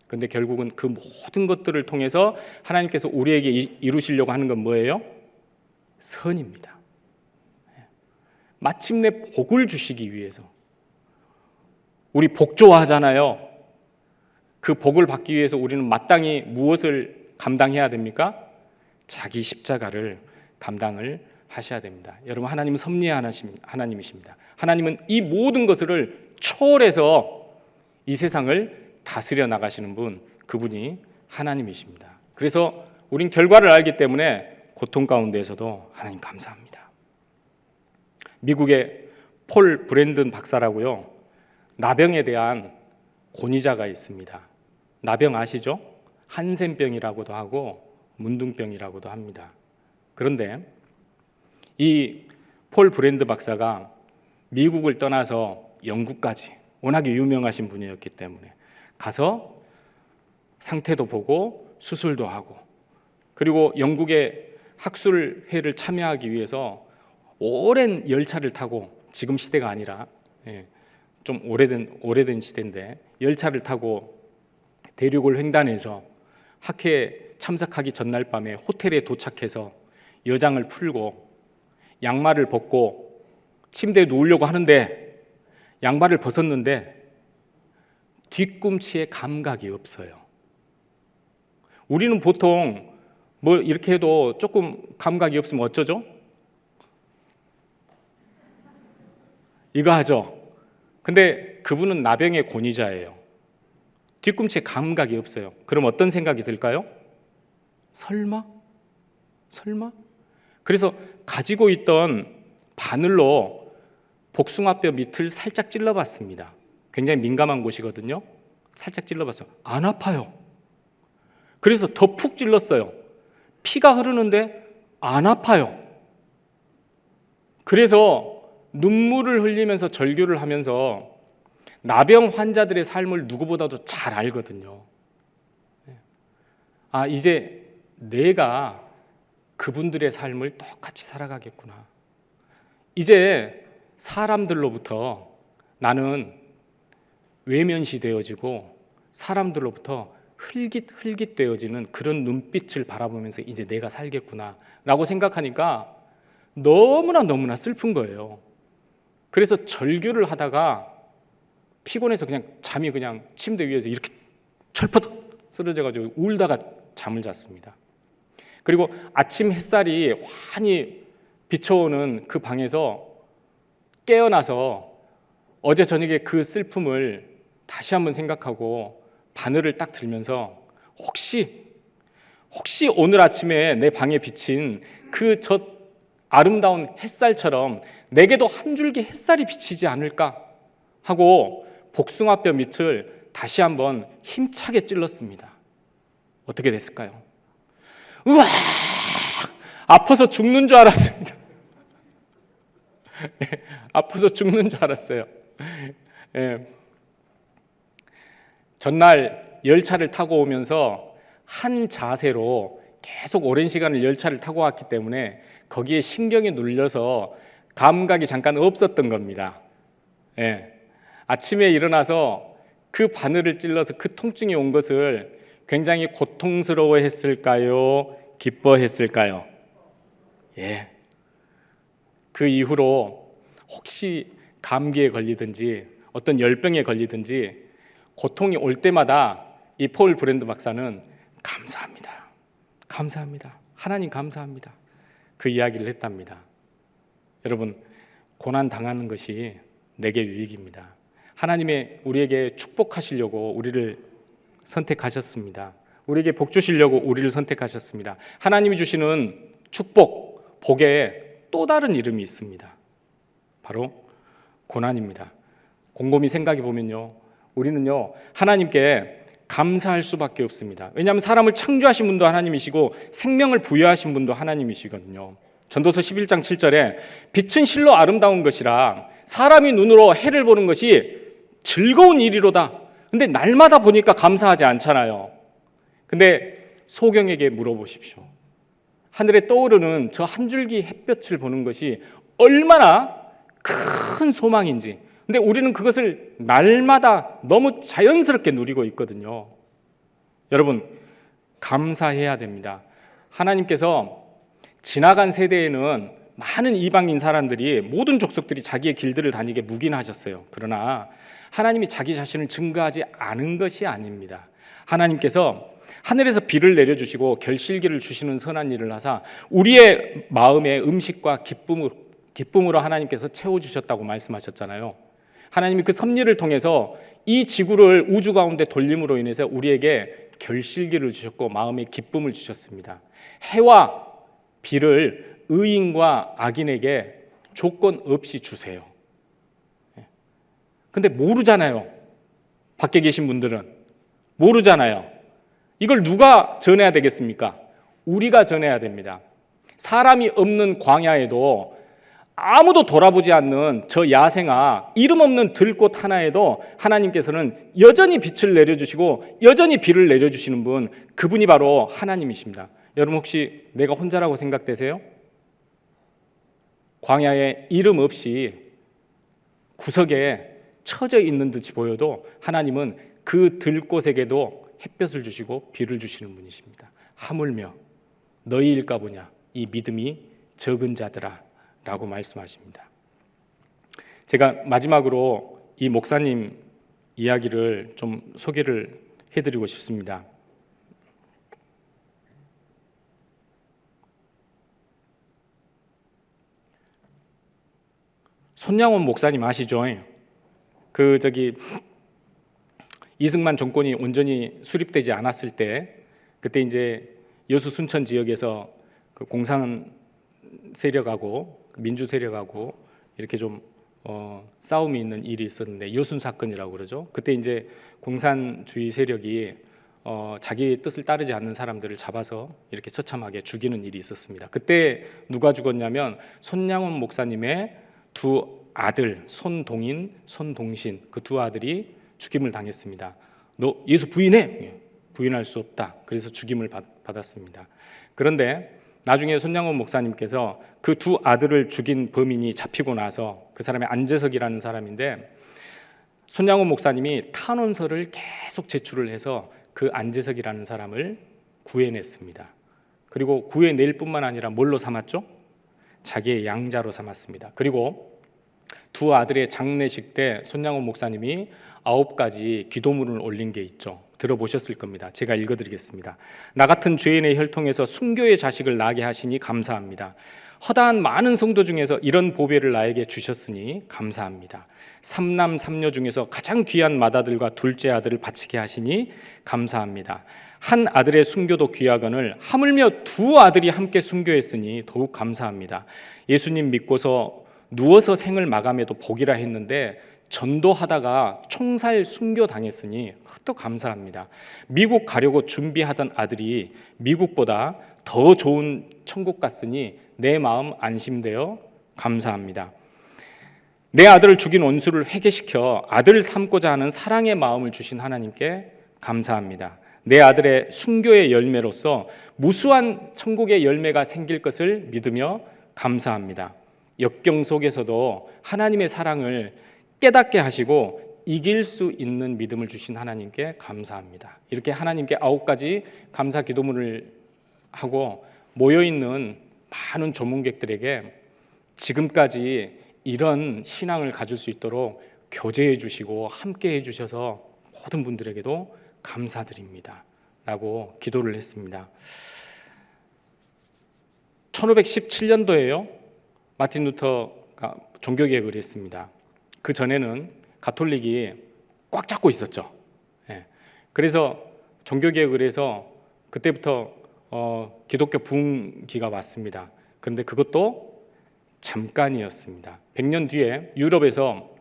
근데 결국은 그 모든 것들을 통해서 하나님께서 우리에게 이루시려고 하는 건 뭐예요? 선입니다. 마침내 복을 주시기 위해서. 우리 복 좋아하잖아요. 그 복을 받기 위해서 우리는 마땅히 무엇을 감당해야 됩니까? 자기 십자가를 감당을 하셔야 됩니다. 여러분, 하나님은 섭리의 하나님이십니다. 하나님은 이 모든 것을 초월해서 이 세상을 다스려 나가시는 분, 그분이 하나님이십니다. 그래서 우린 결과를 알기 때문에 고통 가운데에서도 하나님 감사합니다. 미국의 폴 브랜든 박사라고요, 나병에 대한 권위자가 있습니다. 나병 아시죠? 한센병이라고도 하고 문둥병이라고도 합니다. 그런데 이 폴 브랜드 박사가 미국을 떠나서 영국까지, 워낙에 유명하신 분이었기 때문에 가서 상태도 보고 수술도 하고, 그리고 영국의 학술회를 참여하기 위해서 오랜 열차를 타고, 지금 시대가 아니라 좀 오래된 시대인데 열차를 타고 대륙을 횡단해서 학회에 참석하기 전날 밤에 호텔에 도착해서 여장을 풀고 양말을 벗고 침대에 누우려고 하는데 양말을 벗었는데 뒤꿈치에 감각이 없어요. 우리는 보통 뭐 이렇게 해도 조금 감각이 없으면 어쩌죠? 이거 하죠. 근데 그분은 나병의 권위자예요. 뒤꿈치에 감각이 없어요. 그럼 어떤 생각이 들까요? 설마? 그래서 가지고 있던 바늘로 복숭아뼈 밑을 살짝 찔러봤습니다. 굉장히 민감한 곳이거든요. 살짝 찔러봤어요. 안 아파요. 그래서 더 푹 찔렀어요. 피가 흐르는데 안 아파요. 그래서 눈물을 흘리면서 절규를 하면서 나병 환자들의 삶을 누구보다도 잘 알거든요. 아, 이제 내가 그분들의 삶을 똑같이 살아가겠구나. 이제 사람들로부터 나는 외면시 되어지고 사람들로부터 흘깃흘깃 되어지는 그런 눈빛을 바라보면서 이제 내가 살겠구나 라고 생각하니까 너무나 슬픈 거예요. 그래서 절규를 하다가 피곤해서 그냥 잠이 그냥 침대 위에서 이렇게 철퍼덕 쓰러져가지고 울다가 잠을 잤습니다. 그리고 아침 햇살이 환히 비춰오는 그 방에서 깨어나서 어제 저녁에 그 슬픔을 다시 한번 생각하고 바늘을 딱 들면서 혹시 오늘 아침에 내 방에 비친 그 저 아름다운 햇살처럼 내게도 한 줄기 햇살이 비치지 않을까 하고 복숭아뼈 밑을 다시 한번 힘차게 찔렀습니다. 어떻게 됐을까요? 우와! 아파서 죽는 줄 알았습니다. 아파서 죽는 줄 알았어요. 전날 열차를 타고 오면서 한 자세로 계속 오랜 시간을 열차를 타고 왔기 때문에 거기에 신경이 눌려서 감각이 잠깐 없었던 겁니다. 예. 아침에 일어나서 그 바늘을 찔러서 그 통증이 온 것을 굉장히 고통스러워했을까요? 기뻐했을까요? 예. 그 이후로 혹시 감기에 걸리든지 어떤 열병에 걸리든지 고통이 올 때마다 이 폴 브랜드 박사는 감사합니다. 감사합니다. 하나님 감사합니다. 그 이야기를 했답니다. 여러분, 고난 당하는 것이 내게 유익입니다. 하나님의 우리에게 축복하시려고 우리를 선택하셨습니다. 우리에게 복 주시려고 우리를 선택하셨습니다. 하나님이 주시는 축복, 복에 또 다른 이름이 있습니다. 바로 고난입니다. 곰곰이 생각해 보면요, 우리는요 하나님께 감사할 수밖에 없습니다. 왜냐하면 사람을 창조하신 분도 하나님이시고 생명을 부여하신 분도 하나님이시거든요. 전도서 11장 7절에 빛은 실로 아름다운 것이라 사람이 눈으로 해를 보는 것이 즐거운 일이로다. 근데 날마다 보니까 감사하지 않잖아요. 근데 소경에게 물어보십시오. 하늘에 떠오르는 저 한 줄기 햇볕을 보는 것이 얼마나 큰 소망인지. 근데 우리는 그것을 날마다 너무 자연스럽게 누리고 있거든요. 여러분, 감사해야 됩니다. 하나님께서 지나간 세대에는 많은 이방인 사람들이, 모든 족속들이 자기의 길들을 다니게 묵인하셨어요. 그러나 하나님이 자기 자신을 증거하지 않은 것이 아닙니다. 하나님께서 하늘에서 비를 내려주시고 결실기를 주시는 선한 일을 하사 우리의 마음에 음식과 기쁨으로 하나님께서 채워주셨다고 말씀하셨잖아요. 하나님이 그 섭리를 통해서 이 지구를 우주 가운데 돌림으로 인해서 우리에게 결실기를 주셨고 마음에 기쁨을 주셨습니다. 해와 비를 의인과 악인에게 조건 없이 주세요. 근데 모르잖아요. 밖에 계신 분들은 모르잖아요. 이걸 누가 전해야 되겠습니까? 우리가 전해야 됩니다. 사람이 없는 광야에도, 아무도 돌아보지 않는 저 야생화, 이름 없는 들꽃 하나에도 하나님께서는 여전히 빛을 내려주시고 여전히 비를 내려주시는 분, 그분이 바로 하나님이십니다. 여러분, 혹시 내가 혼자라고 생각되세요? 광야에 이름 없이 구석에 처져 있는 듯이 보여도 하나님은 그 들꽃에게도 햇볕을 주시고 비를 주시는 분이십니다. 하물며 너희일까 보냐, 이 믿음이 적은 자들아 라고 말씀하십니다. 제가 마지막으로 이 목사님 이야기를 좀 소개를 해드리고 싶습니다. 손양원 목사님 아시죠? 이승만 정권이 온전히 수립되지 않았을 때, 그때 이제 여수 순천 지역에서 그 공산 세력하고 민주 세력하고 이렇게 좀 싸움이 있는 일이 있었는데, 여순 사건이라고 그러죠. 그때 이제 공산주의 세력이 자기의 뜻을 따르지 않는 사람들을 잡아서 이렇게 처참하게 죽이는 일이 있었습니다. 그때 누가 죽었냐면 손양원 목사님의 두 아들, 손동인, 손동신, 그 두 아들이 죽임을 당했습니다. 너 예수 부인해? 부인할 수 없다. 그래서 죽임을 받았습니다. 그런데 나중에 손양원 목사님께서 그 두 아들을 죽인 범인이 잡히고 나서, 그 사람이 안재석이라는 사람인데, 손양원 목사님이 탄원서를 계속 제출을 해서 그 안재석이라는 사람을 구해냈습니다. 그리고 구해낼 뿐만 아니라 뭘로 삼았죠? 자기의 양자로 삼았습니다. 그리고 두 아들의 장례식 때 손양원 목사님이 9가지 기도문을 올린 게 있죠. 들어보셨을 겁니다. 제가 읽어드리겠습니다. 나 같은 죄인의 혈통에서 순교의 자식을 낳게 하시니 감사합니다. 허다한 많은 성도 중에서 이런 보배를 나에게 주셨으니 감사합니다. 삼남 삼녀 중에서 가장 귀한 맏아들과 둘째 아들을 바치게 하시니 감사합니다. 한 아들의 순교도 귀하거늘 하물며 두 아들이 함께 순교했으니 더욱 감사합니다. 예수님 믿고서 누워서 생을 마감해도 복이라 했는데 전도하다가 총살 순교 당했으니 또 감사합니다. 미국 가려고 준비하던 아들이 미국보다 더 좋은 천국 갔으니 내 마음 안심되어 감사합니다. 내 아들을 죽인 원수를 회개시켜 아들을 삼고자 하는 사랑의 마음을 주신 하나님께 감사합니다. 내 아들의 순교의 열매로서 무수한 천국의 열매가 생길 것을 믿으며 감사합니다. 역경 속에서도 하나님의 사랑을 깨닫게 하시고 이길 수 있는 믿음을 주신 하나님께 감사합니다. 이렇게 하나님께 9가지 감사 기도문을 하고 모여있는 많은 조문객들에게 지금까지 이런 신앙을 가질 수 있도록 교제해 주시고 함께 해 주셔서 모든 분들에게도 감사드립니다 라고 기도를 했습니다. 1517년도에요 마틴 루터가 종교개혁을 했습니다. 그 전에는 가톨릭이 꽉 잡고 있었죠. 그래서 종교개혁을 해서 그때부터 기독교 부흥기가 왔습니다. 그런데 그것도 잠깐이었습니다. 100년 뒤에 유럽에서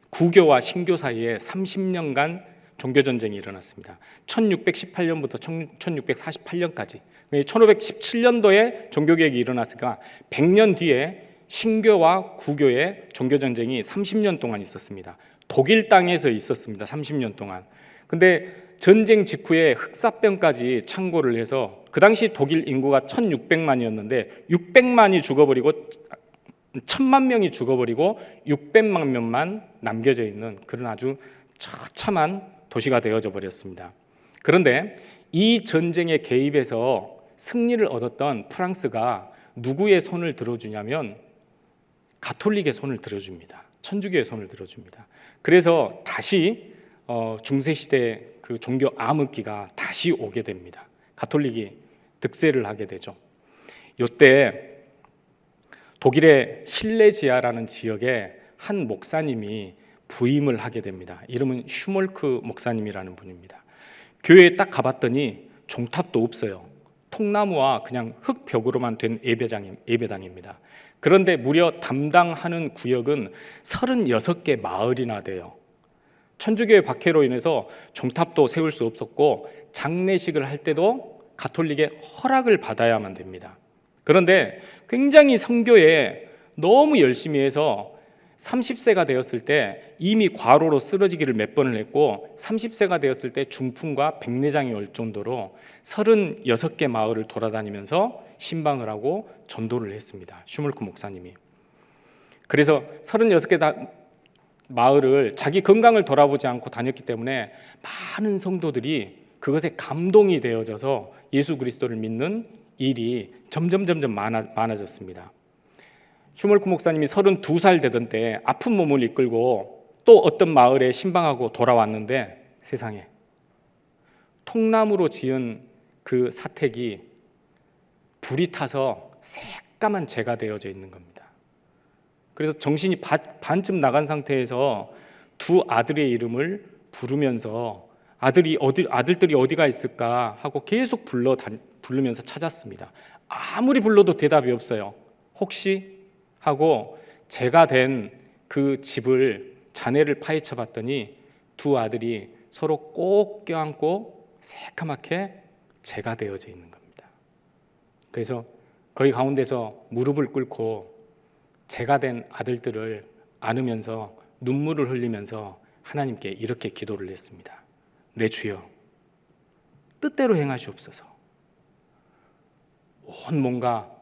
구교와 신교 사이에 30년간 종교전쟁이 일어났습니다. 1618년부터 1648년까지 1517년도에 종교개혁이 일어났으니까 100년 뒤에 신교와 구교의 종교전쟁이 30년 동안 있었습니다. 독일 땅에서 있었습니다. 30년 동안. 근데 전쟁 직후에 흑사병까지 창궐을 해서 그 당시 독일 인구가 1600만이었는데 600만이 죽어버리고 1000만 명이 죽어버리고 600만 명만 남겨져 있는 그런 아주 처참한 도시가 되어져 버렸습니다. 그런데 이 전쟁에 개입해서 승리를 얻었던 프랑스가 누구의 손을 들어주냐면 가톨릭의 손을 들어줍니다. 천주교의 손을 들어줍니다. 그래서 다시 중세시대 그 종교 암흑기가 다시 오게 됩니다. 가톨릭이 득세를 하게 되죠. 이때 독일의 실레지아라는 지역에 한 목사님이 부임을 하게 됩니다. 이름은 슈몰크 목사님이라는 분입니다. 교회에 딱 가봤더니 종탑도 없어요. 통나무와 그냥 흙벽으로만 된 예배당입니다. 그런데 무려 담당하는 구역은 36개 마을이나 돼요. 천주교의 박해로 인해서 종탑도 세울 수 없었고 장례식을 할 때도 가톨릭의 허락을 받아야만 됩니다. 그런데 굉장히 선교에 너무 열심히 해서 30세가 되었을 때 이미 과로로 쓰러지기를 몇 번을 했고 30세가 되었을 때 중풍과 백내장이 올 정도로 36개 마을을 돌아다니면서 신방을 하고 전도를 했습니다. 슈몰크 목사님이. 그래서 36개 마을을 자기 건강을 돌아보지 않고 다녔기 때문에 많은 성도들이 그것에 감동이 되어져서 예수 그리스도를 믿는 일이 점점 많아졌습니다. 슈몰크 목사님이 32살 되던 때 아픈 몸을 이끌고 또 어떤 마을에 신방하고 돌아왔는데 세상에 통나무로 지은 그 사택이 불이 타서 새까만 재가 되어져 있는 겁니다. 그래서 정신이 반쯤 나간 상태에서 두 아들의 이름을 부르면서 아들들이 어디가 있을까 하고 계속 부르면서 찾았습니다. 아무리 불러도 대답이 없어요. 혹시 하고 제가 된 그 집을 잔해를 파헤쳐 봤더니 두 아들이 서로 꼭 껴안고 새까맣게 재가 되어져 있는 겁니다. 그래서 거기 가운데서 무릎을 꿇고 재가 된 아들들을 안으면서 눈물을 흘리면서 하나님께 이렇게 기도를 했습니다. 내 주여, 뜻대로 행하시옵소서. 온 몸과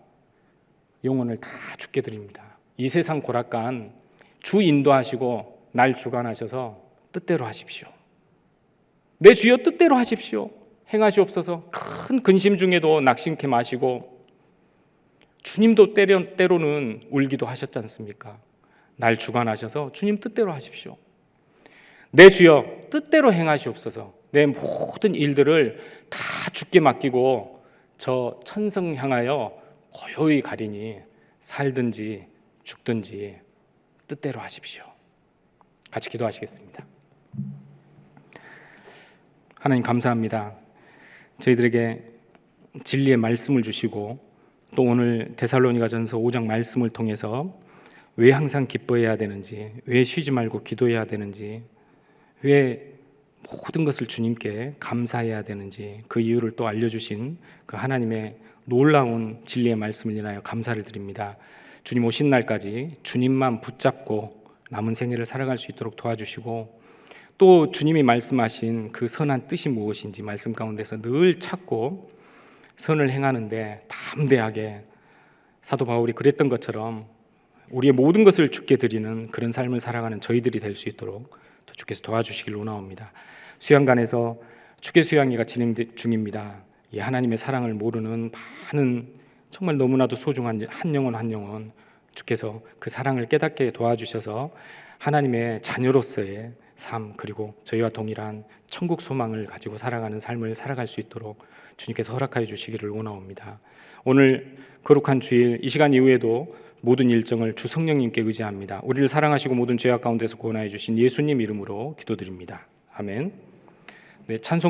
영혼을 다 주께 드립니다. 이 세상 고락간 주 인도하시고 날 주관하셔서 뜻대로 하십시오. 내 주여 뜻대로 하십시오. 행하시옵소서. 큰 근심 중에도 낙심케 마시고 주님도 때로는 울기도 하셨지 않습니까? 날 주관하셔서 주님 뜻대로 하십시오. 내 주여 뜻대로 행하시옵소서. 내 모든 일들을 다 주께 맡기고 저 천성 향하여 고요히 가리니 살든지 죽든지 뜻대로 하십시오. 같이 기도하시겠습니다. 하나님 감사합니다. 저희들에게 진리의 말씀을 주시고 또 오늘 데살로니가전서 5장 말씀을 통해서 왜 항상 기뻐해야 되는지, 왜 쉬지 말고 기도해야 되는지, 왜 모든 것을 주님께 감사해야 되는지 그 이유를 또 알려주신 그 하나님의 놀라운 진리의 말씀을 인하여 감사를 드립니다. 주님 오신 날까지 주님만 붙잡고 남은 생애를 살아갈 수 있도록 도와주시고 또 주님이 말씀하신 그 선한 뜻이 무엇인지 말씀 가운데서 늘 찾고 선을 행하는데 담대하게 사도 바울이 그랬던 것처럼 우리의 모든 것을 주께 드리는 그런 삶을 살아가는 저희들이 될 수 있도록 또 주께서 도와주시길 원하옵니다. 수양관에서 축계 수양회가 진행 중입니다. 이 하나님의 사랑을 모르는 많은 정말 너무나도 소중한 한 영혼 한 영혼 주께서 그 사랑을 깨닫게 도와주셔서 하나님의 자녀로서의 삶 그리고 저희와 동일한 천국 소망을 가지고 살아가는 삶을 살아갈 수 있도록 주님께서 허락하여 주시기를 원하옵니다. 오늘 거룩한 주일 이 시간 이후에도 모든 일정을 주 성령님께 의지합니다. 우리를 사랑하시고 모든 죄악 가운데서 구원하여 주신 예수님 이름으로 기도드립니다. 아멘. 네, 찬송